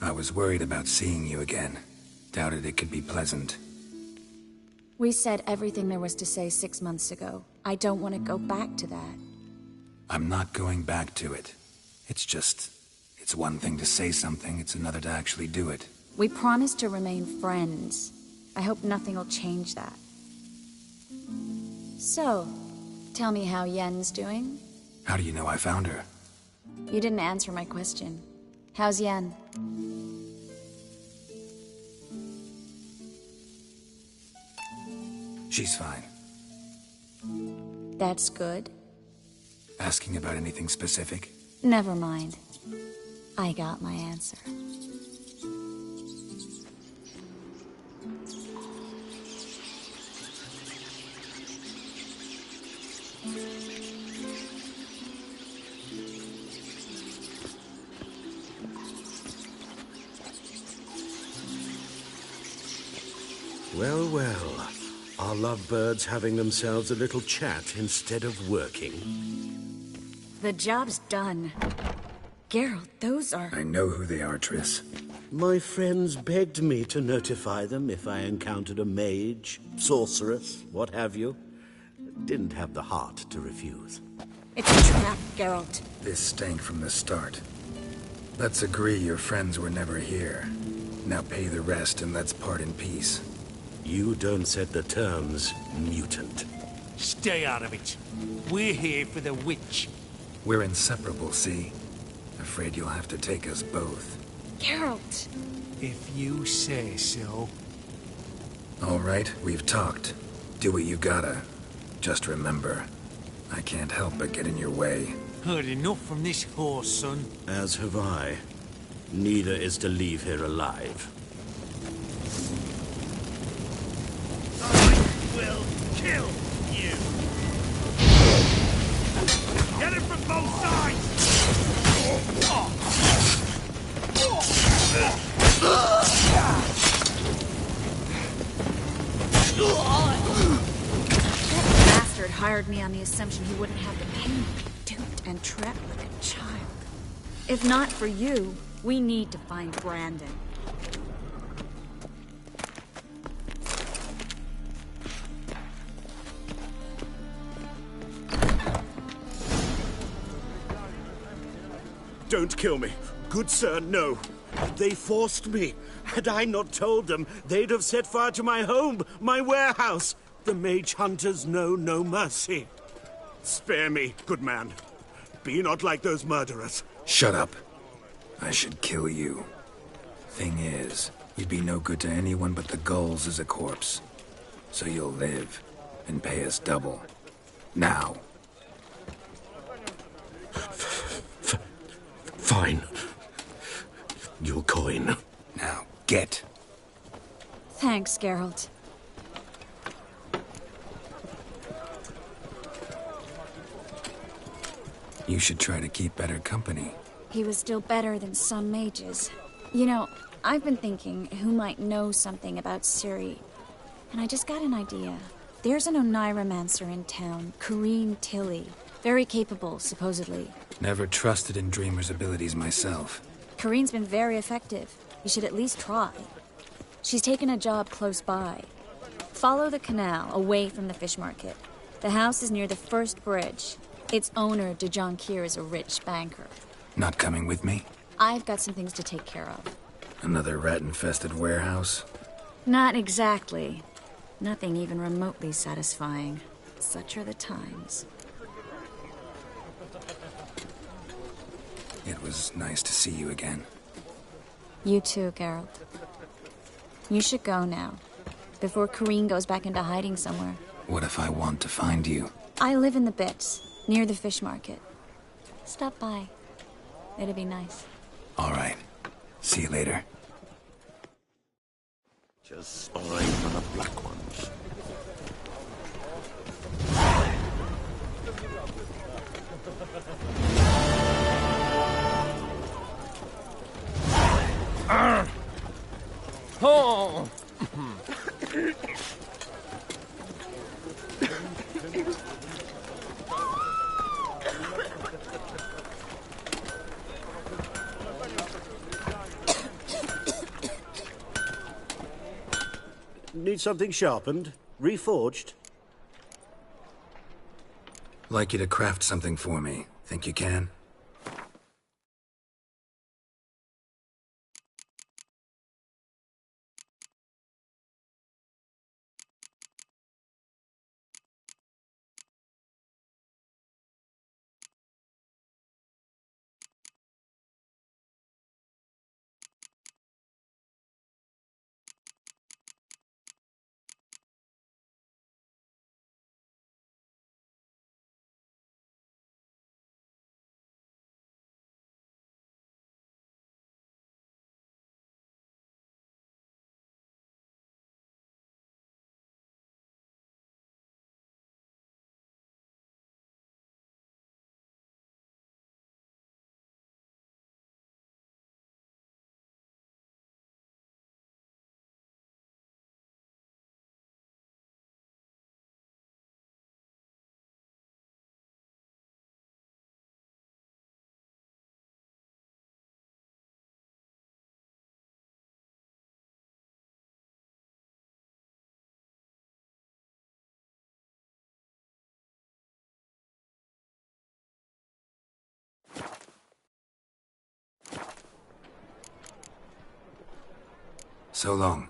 I was worried about seeing you again. Doubted it could be pleasant. We said everything there was to say 6 months ago. I don't want to go back to that. I'm not going back to it. It's one thing to say something, it's another to actually do it. We promised to remain friends. I hope nothing will change that. So, tell me how Yen's doing? How do you know I found her? You didn't answer my question. How's Yen? She's fine. That's good. Asking about anything specific? Never mind. I got my answer. Well, well. Are lovebirds having themselves a little chat instead of working? The job's done. Geralt, those are... I know who they are, Triss. My friends begged me to notify them if I encountered a mage, sorceress, what have you. Didn't have the heart to refuse. It's a trap, Geralt. This stank from the start. Let's agree your friends were never here. Now pay the rest and let's part in peace. You don't set the terms, mutant. Stay out of it. We're here for the witch. We're inseparable, see? Afraid you'll have to take us both. Geralt! If you say so. All right, we've talked. Do what you gotta. Just remember, I can't help but get in your way. Heard enough from this horse, son. As have I. Neither is to leave here alive. Will kill you. Get it from both sides. That bastard hired me on the assumption he wouldn't have to pay me. Duped and trapped like a child. If not for you, we need to find Brandon. Don't kill me. Good sir, no. They forced me. Had I not told them, they'd have set fire to my home, my warehouse. The mage hunters know no mercy. Spare me, good man. Be not like those murderers. Shut up. I should kill you. Thing is, you'd be no good to anyone but the gulls as a corpse. So you'll live, and pay us double. Now. Fine. Your coin. Now, get. Thanks, Geralt. You should try to keep better company. He was still better than some mages. You know, I've been thinking who might know something about Ciri. And I just got an idea. There's an Oneiromancer in town, Corrine Tilly. Very capable, supposedly. Never trusted in Dreamer's abilities myself. Corrine's been very effective. You should at least try. She's taken a job close by. Follow the canal, away from the fish market. The house is near the first bridge. Its owner, de Jonquier, is a rich banker. Not coming with me? I've got some things to take care of. Another rat-infested warehouse? Not exactly. Nothing even remotely satisfying. Such are the times. It was nice to see you again. You too, Geralt. You should go now, before Corrine goes back into hiding somewhere. What if I want to find you? I live in the Bits, near the fish market. Stop by. It'd be nice. All right. See you later. Just spy for the black ones. Oh! Need something sharpened? Reforged? Like you to craft something for me. Think you can? So long.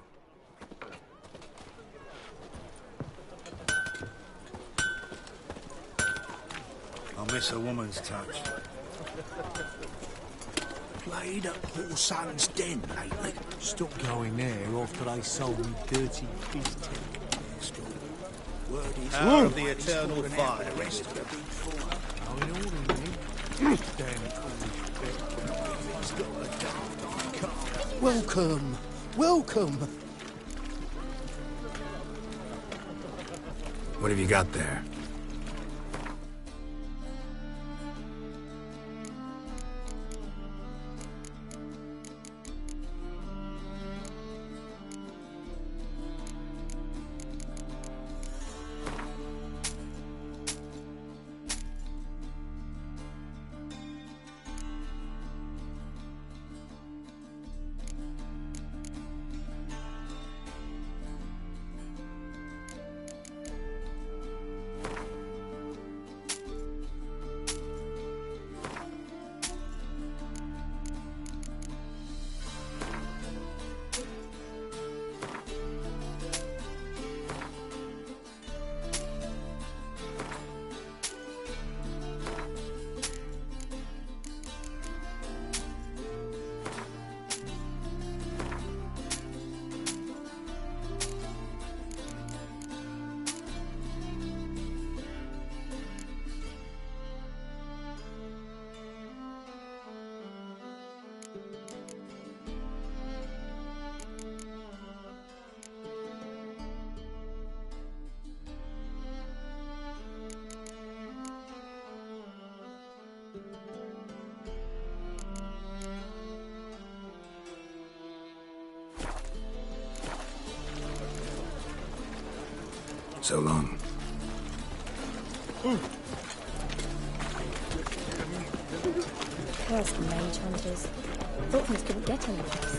I miss a woman's touch. Played at Paul Sutton's den lately. Stopped going there after they sold me dirty fish tank. Word is... Power of the eternal fire. Welcome. Welcome. What have you got there? So long. Cursed mage hunters. Thought things couldn't get any worse.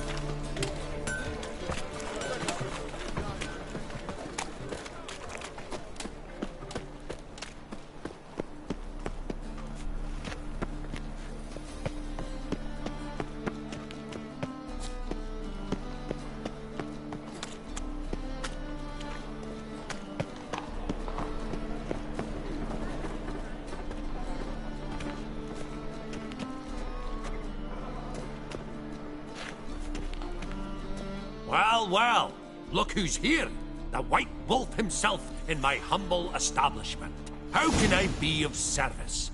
Well, look who's here. The White Wolf himself in my humble establishment. How can I be of service?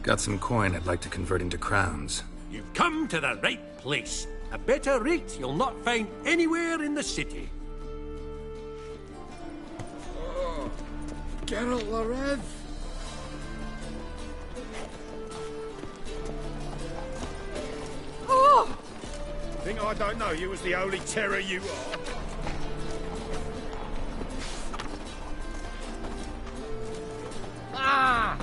Got some coin I'd like to convert into crowns. You've come to the right place. A better rate you'll not find anywhere in the city. Oh, Geralt Larev. Oh! Think I don't know you was the holy terror you are? Ah!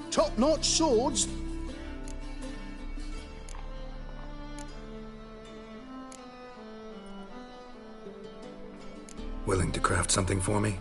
Top-notch swords? Willing to craft something for me?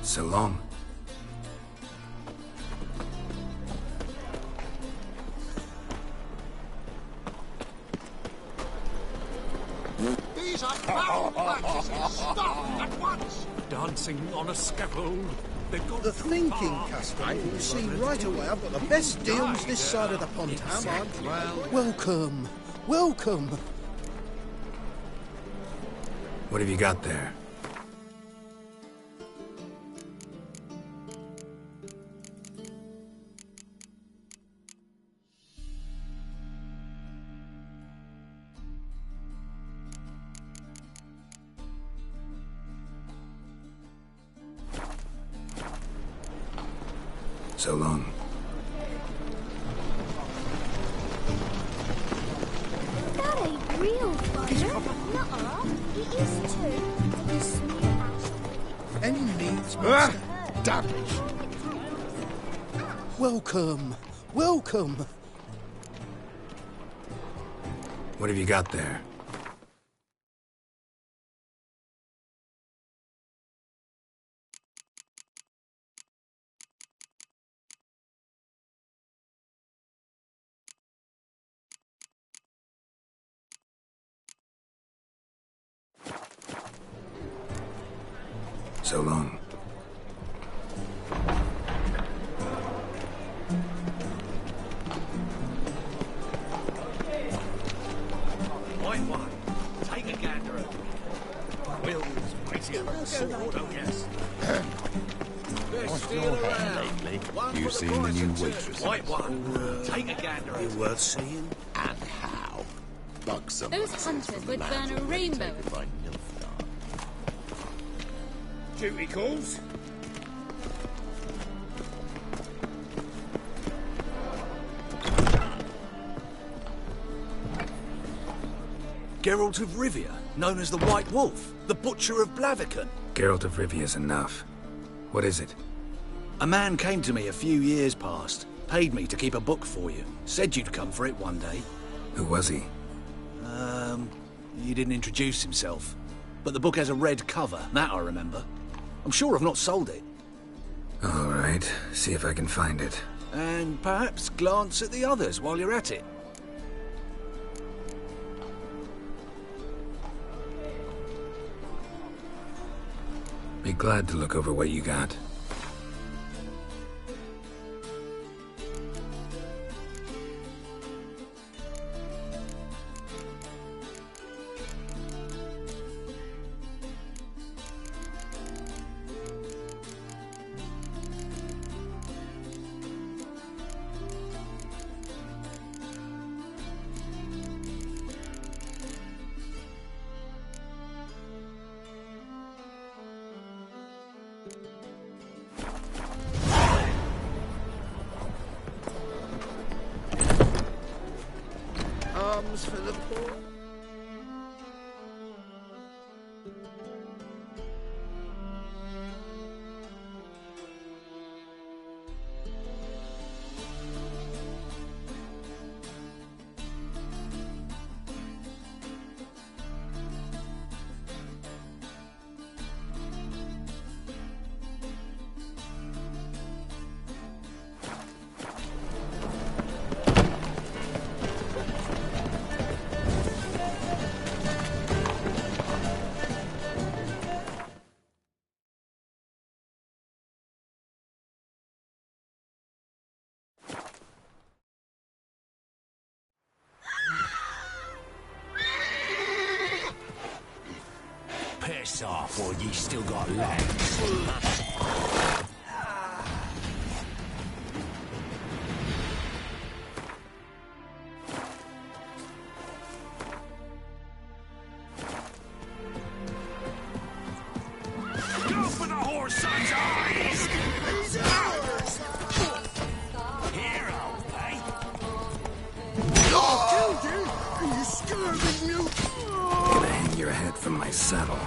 So long. These are foul practices! Stop at once! Dancing on a scaffold. They've got The thinking, Custer. You see, right away I've got the best deals this side of the pond. Exactly. Welcome. Welcome. What have you got there? So long. That ain't real fire. Nuh-uh. It is too. You smear ash. Any needs, Ah, master? Damn. Welcome. Welcome. What have you got there? So long. White one, take a gander at me. Will's mightier than a sword, oh yes. What's your hair lately? You seen the new waitress? White one, take a gander at me. Worth seeing? And how? Buxom. Those hunters would burn a rainbow. By Nilfgaard. Duty calls. Geralt of Rivia, known as the White Wolf, the Butcher of Blaviken. Geralt of Rivia's enough. What is it? A man came to me a few years past. Paid me to keep a book for you. Said you'd come for it one day. Who was he? He didn't introduce himself. But the book has a red cover, that I remember. I'm sure I've not sold it. All right, see if I can find it. And perhaps glance at the others while you're at it. Be glad to look over what you got. Arms for the poor. Piss off, or ye still got legs. Go for the whore's son's eyes! He's ours! Hero, eh? Oh, killed you! You scurvy mute! Gonna hang your head from my saddle.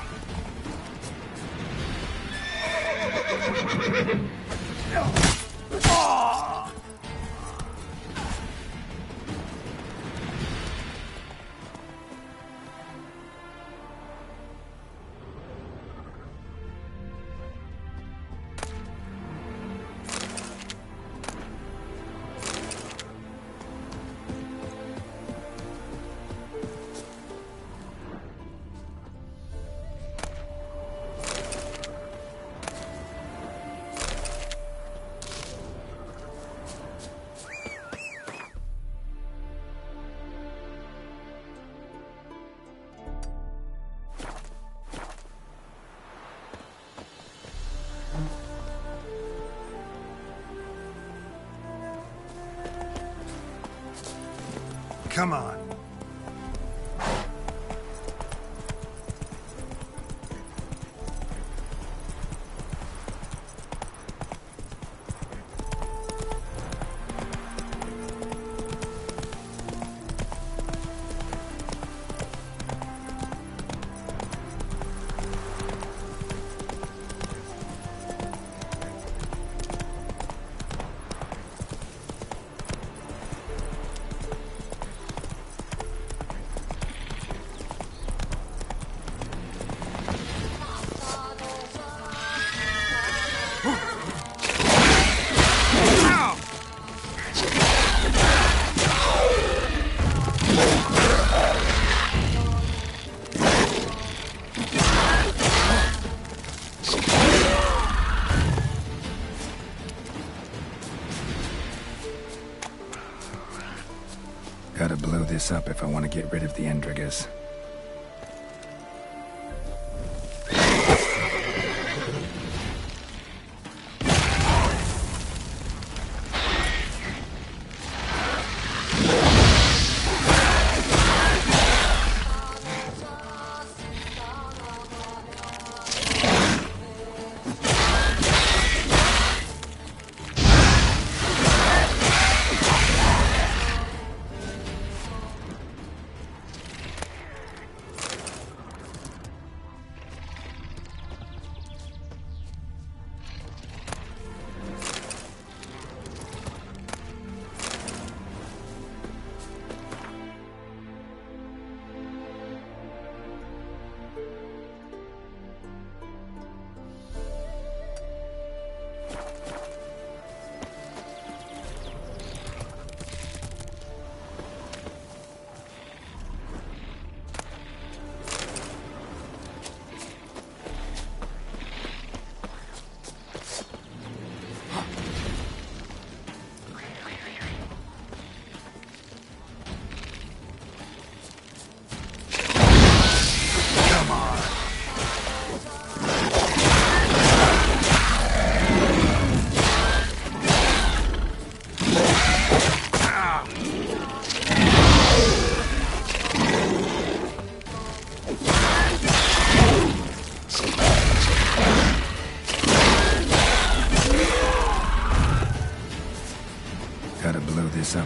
Come on. Gotta blow this up if I want to get rid of the Endrigas.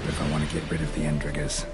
if I want to get rid of the Endriggers.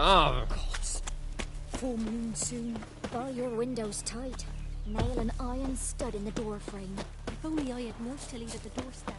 Oh, gods. Full moon soon. Bar your windows tight. Nail an iron stud in the door frame. If only I had milk to leave at the doorstep.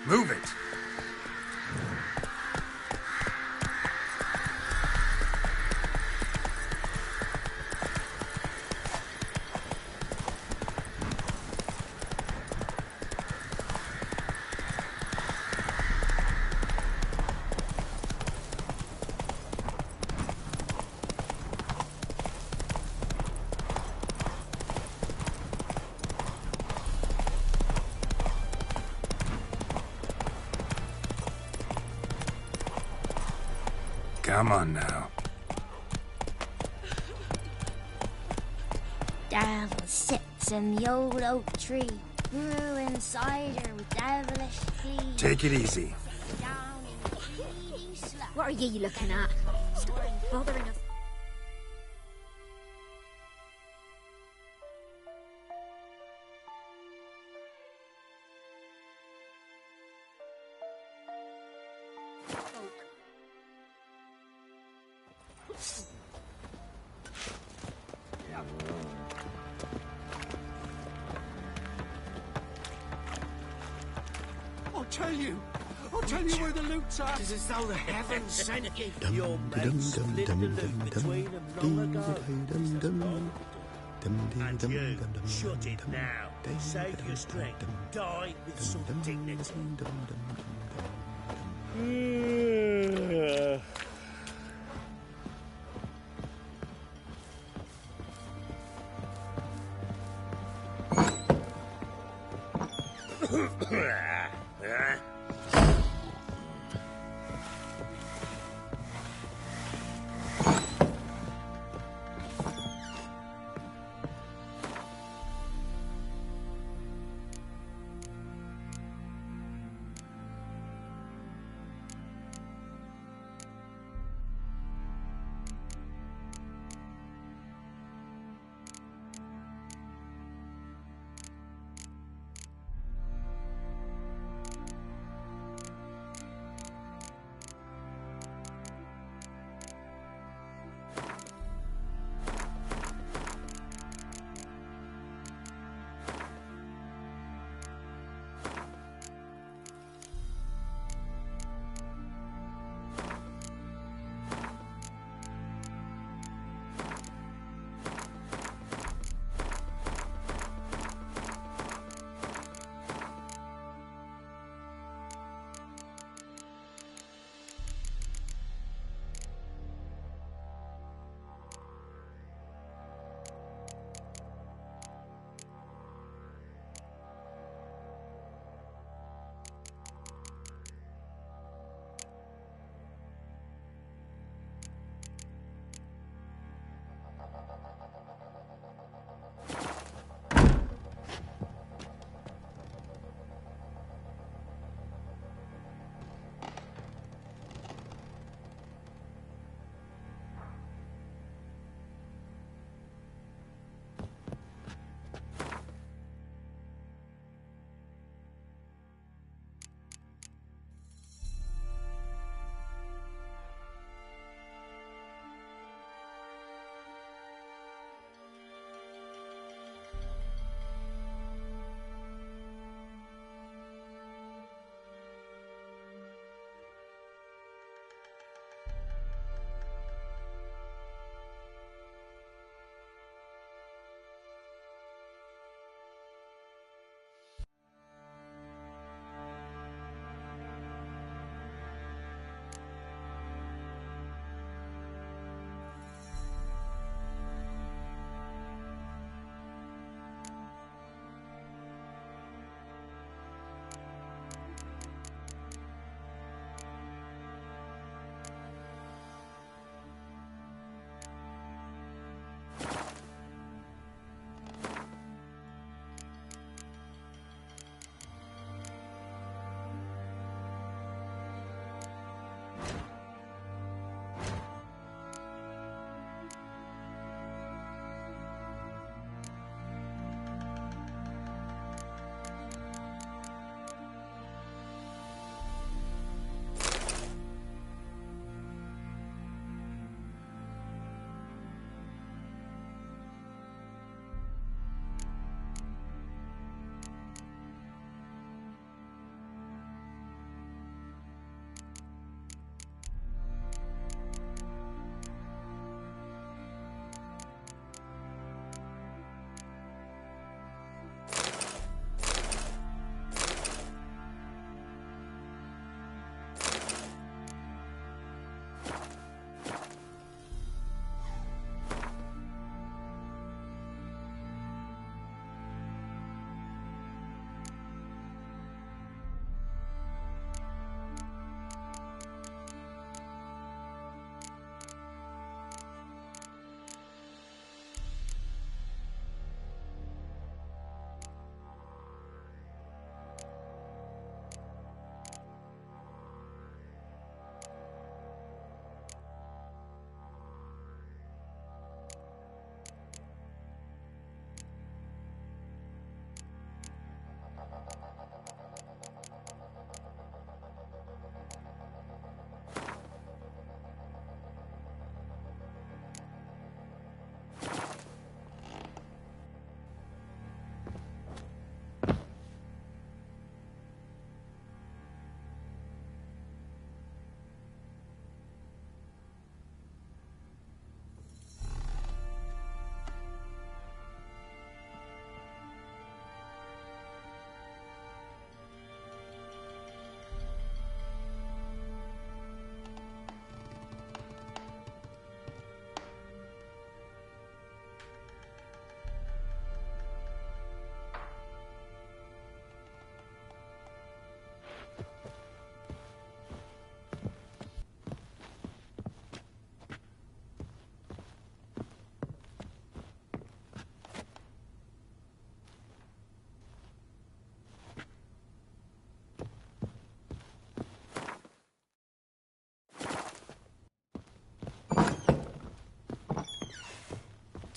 Move it! Come on now. Devil sits in the old oak tree, brewing cider with devilish glee. Take it easy. What are ye looking at? Stop bothering us. I'll tell you where the loot's at. It's as though the heavens sent you. Your mate split the loot between them long ago. And you, shut it now. Save your strength. Die with some dignity.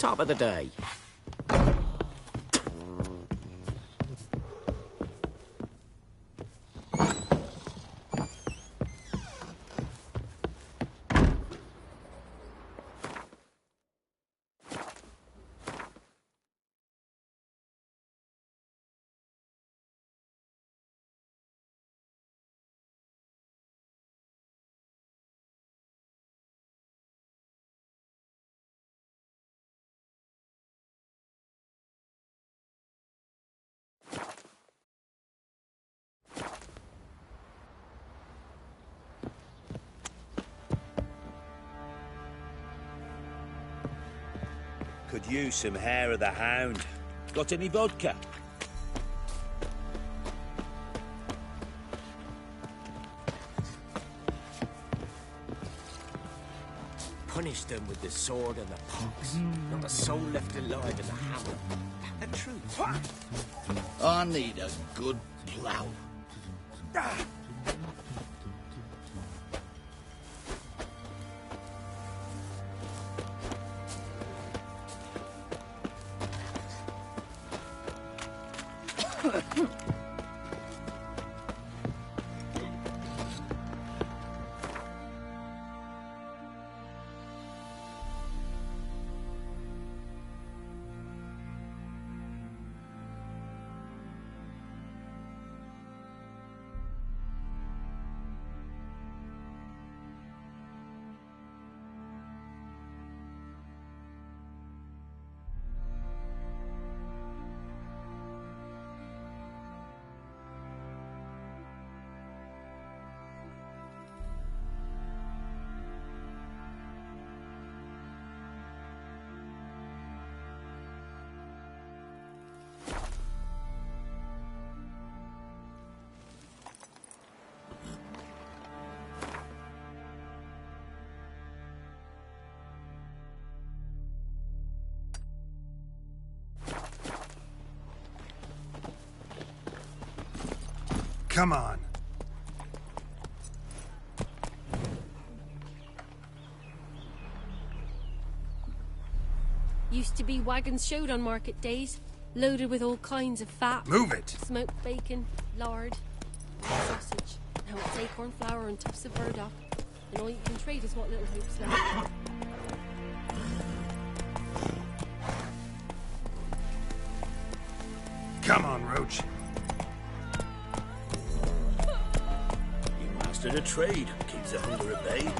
Top of the day. Could use some hair of the hound. Got any vodka? Punish them with the sword and the pox. Not a soul left alive in the hammer. The truth. I need a good plough. Come on. Used to be wagons showed on market days, loaded with all kinds of fat. Move it! Smoked bacon, lard, sausage. Now it's acorn flour and tufts of burdock. And all you can trade is what little hope's left. Come on, Roach. Mastered a trade. Keeps the hunger at bay.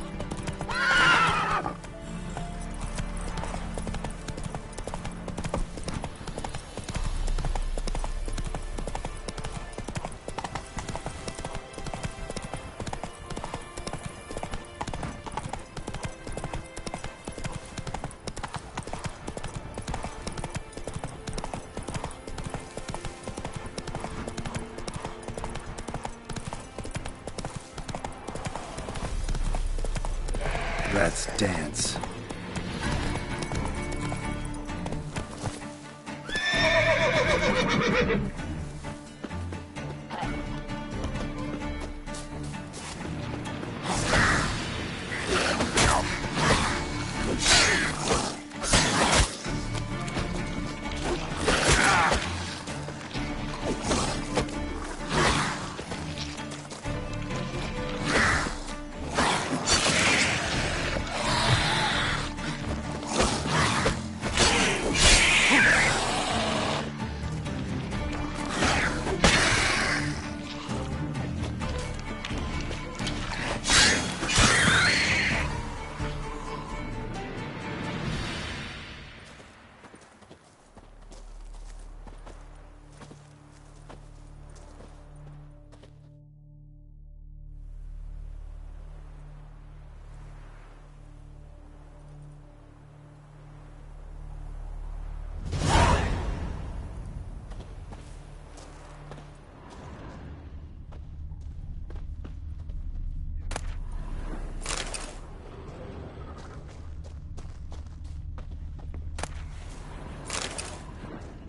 Let's dance.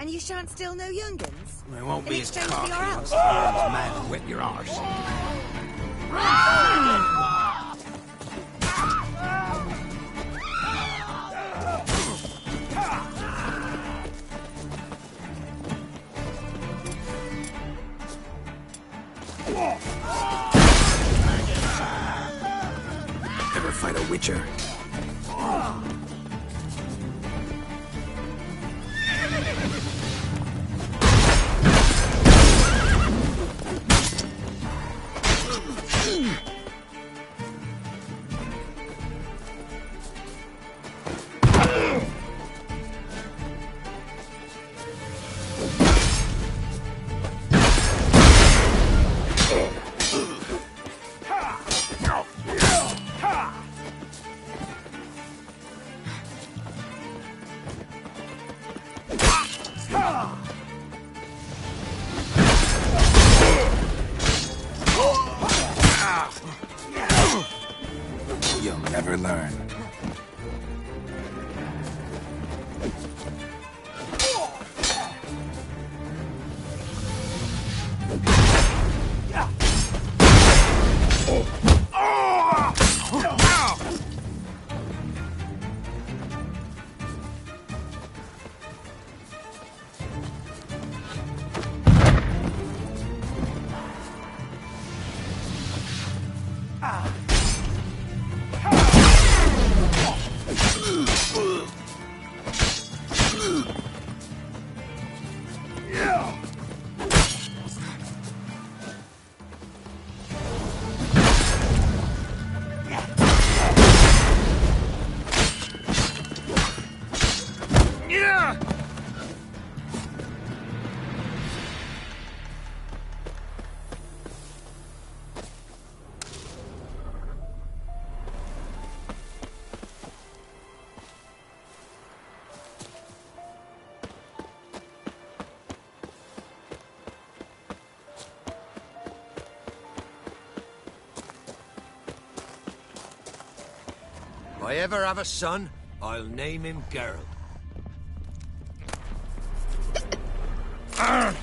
And you shan't steal no young'uns? I won't be as exchange for cocky your once house? the world's man and whip your arse. creature. You'll never learn. If I ever have a son, I'll name him Geralt. Ow!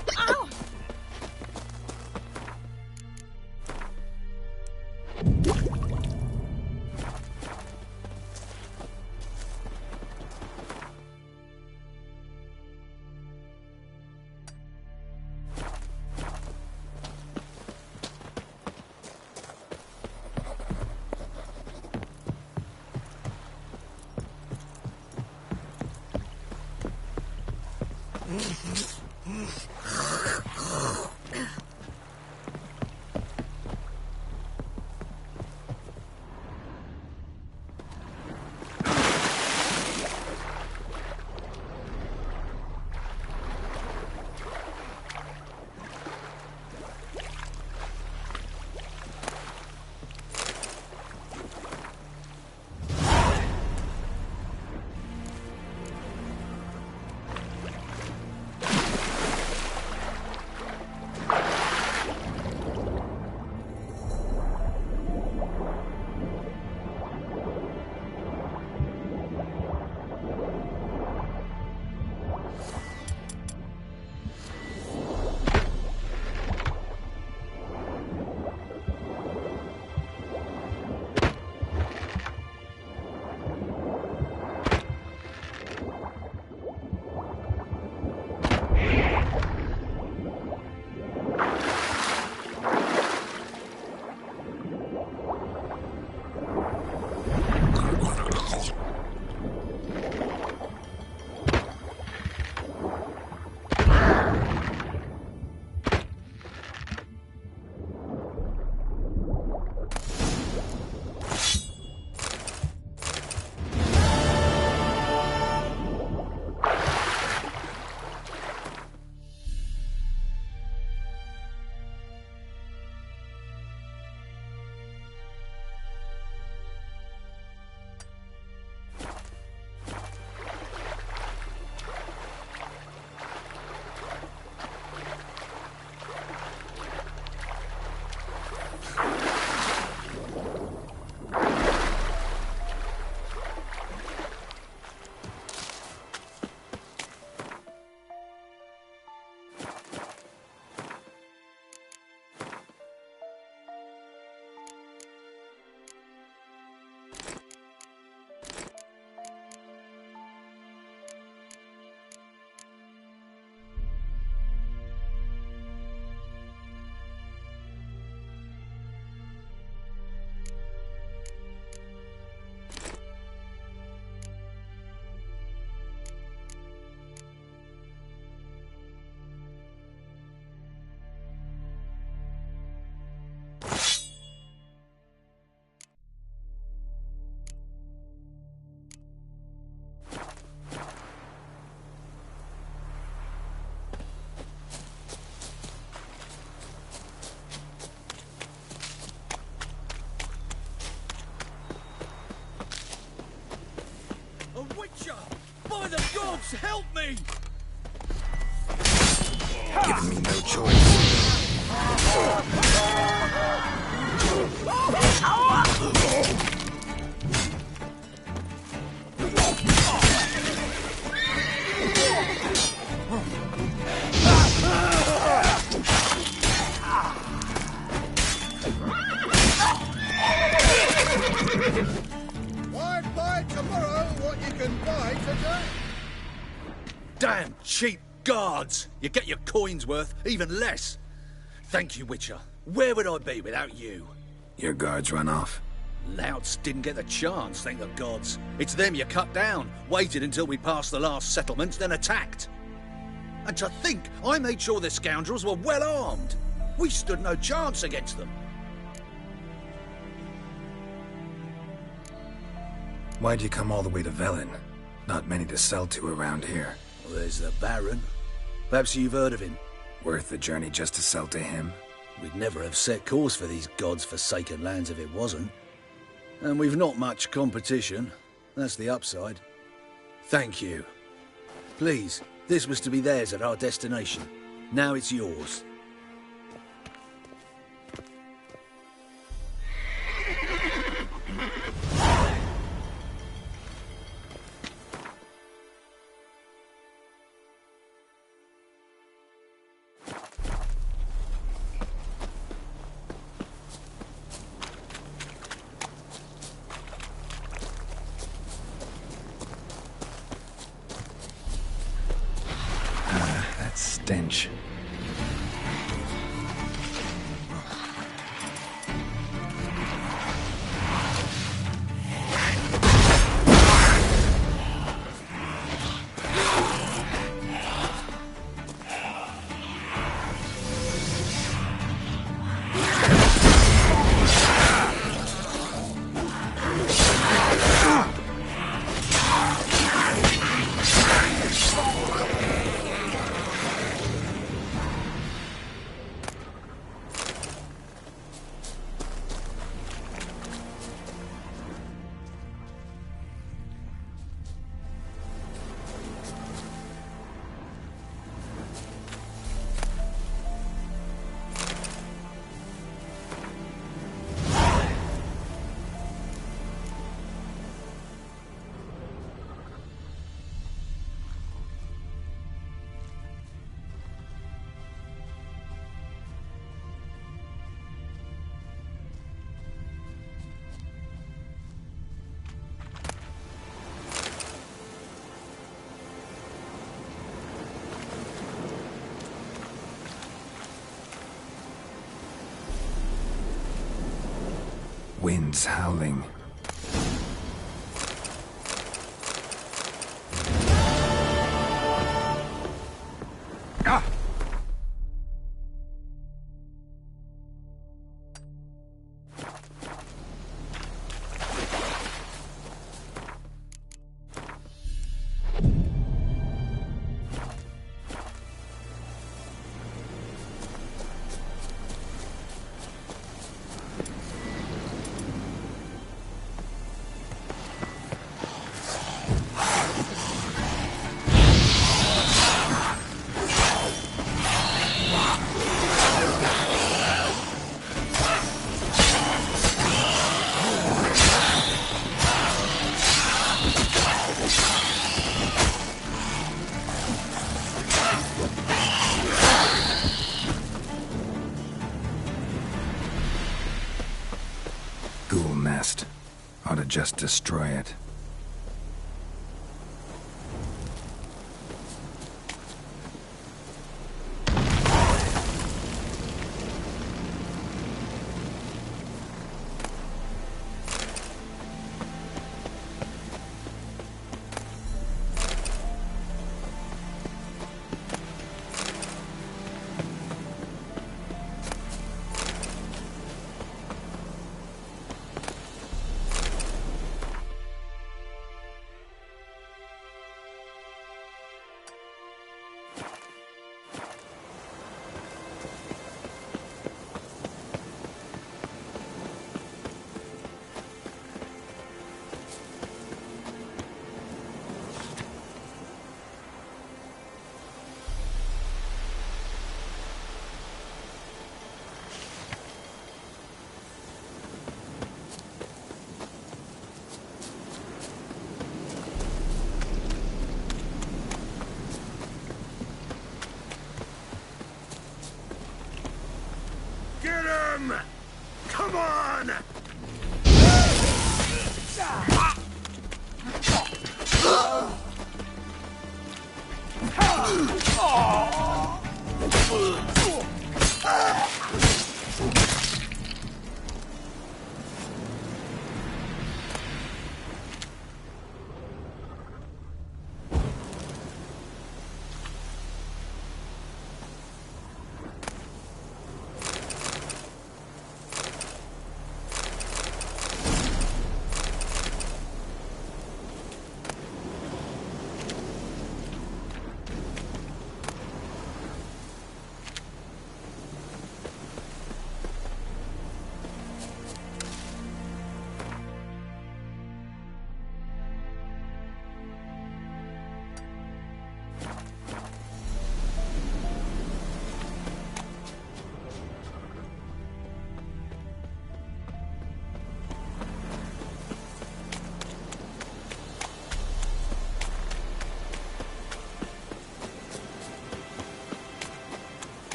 By the gods, help me! Giving me no choice. Why buy tomorrow what you can buy today? Damn cheap guards! You get your coins worth, even less. Thank you, Witcher. Where would I be without you? Your guards run off. Louts didn't get the chance, thank the gods. It's them you cut down, waited until we passed the last settlements, then attacked. And to think, I made sure the scoundrels were well armed. We stood no chance against them. Why'd you come all the way to Velen? Not many to sell to around here. Well, there's the Baron. Perhaps you've heard of him. Worth the journey just to sell to him? We'd never have set course for these gods-forsaken lands if it wasn't. And we've not much competition. That's the upside. Thank you. Please, this was to be theirs at our destination. Now it's yours. Stench. Winds howling. Ah! Ghoul nest. Ought to just destroy it.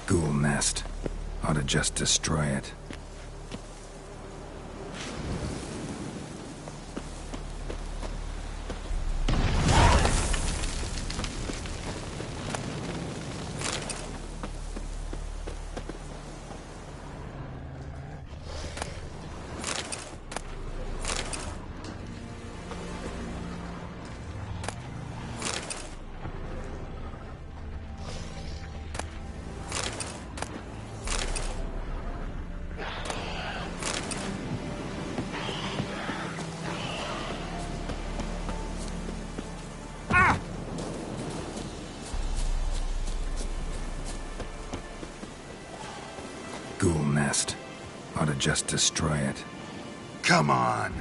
Ghoul nest. Ought to just destroy it. Ghoul nest. Ought to just destroy it. Come on!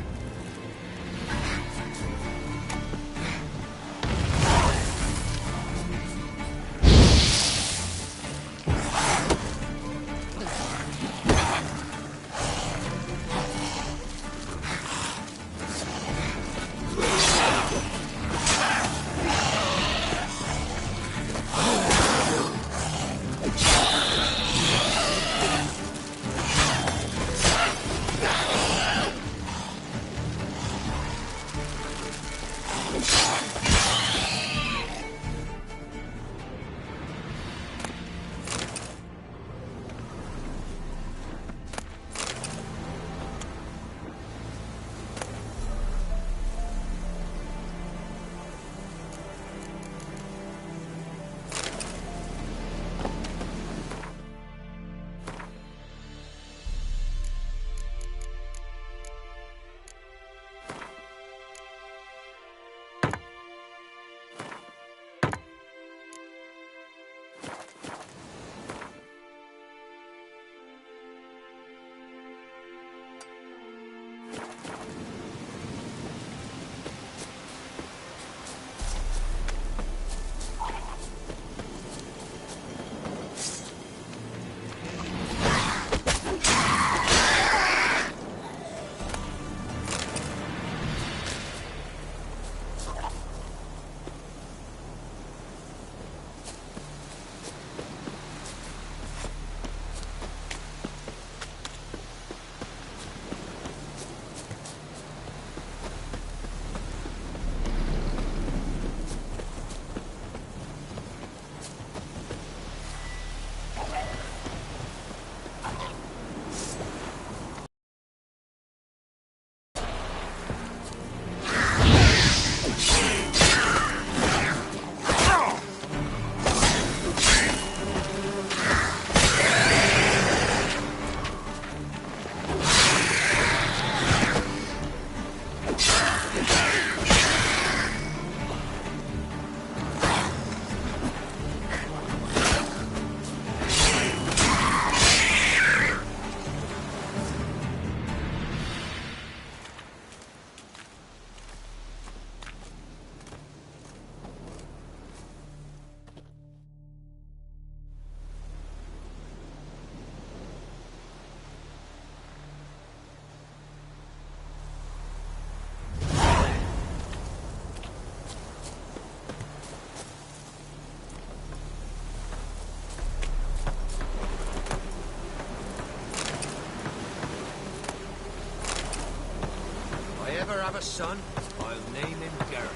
have a son, I'll name him Garrett.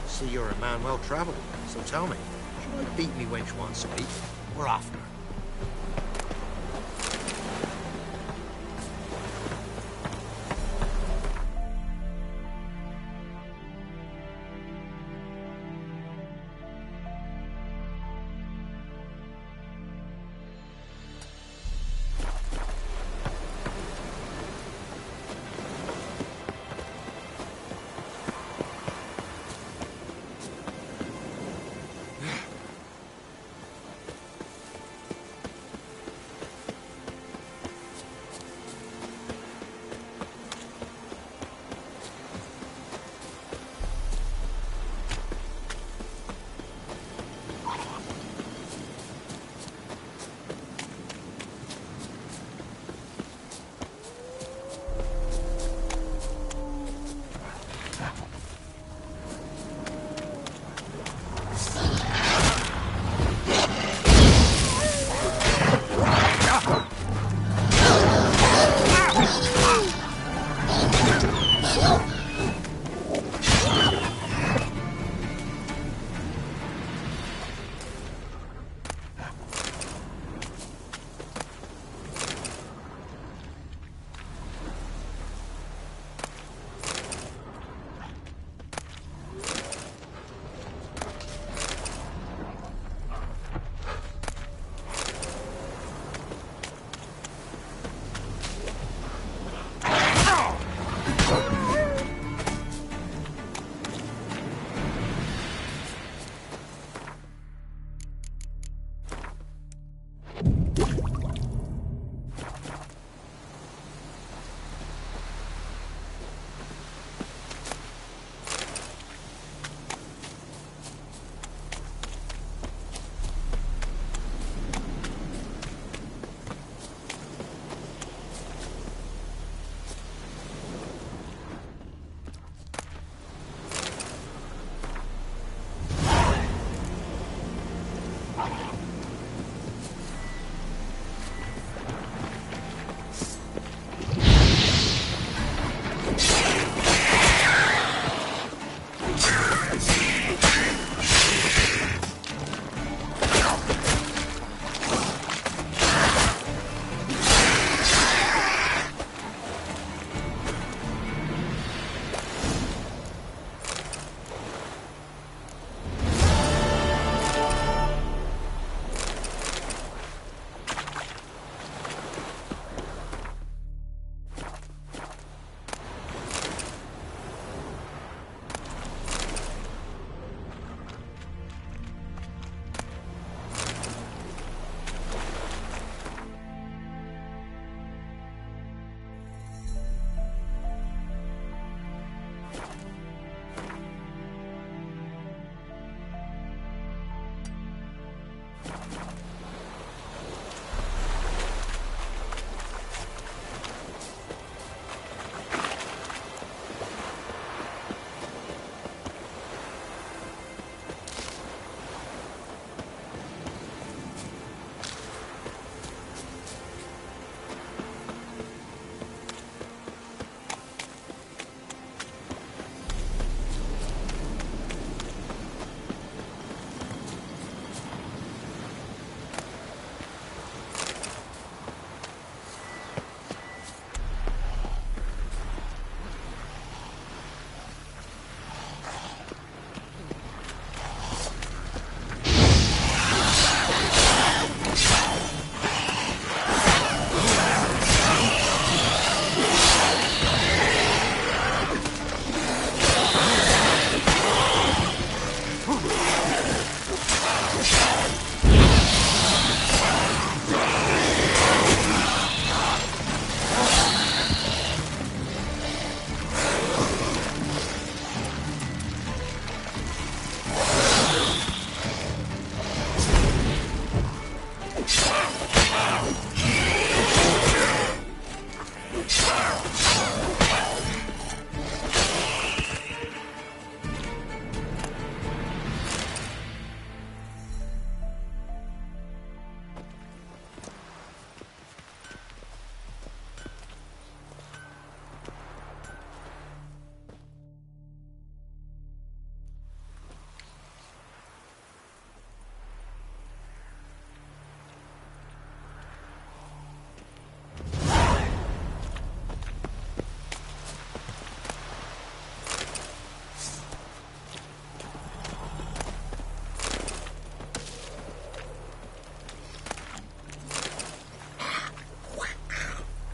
See, you're a man well travelled, so tell me, should I beat me wench once a week, or after?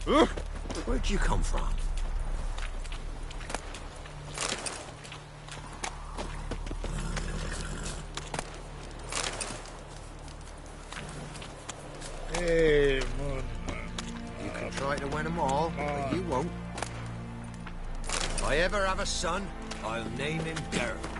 Where'd you come from? Hey, man. You can try to win them all, but you won't. If I ever have a son, I'll name him Garrett.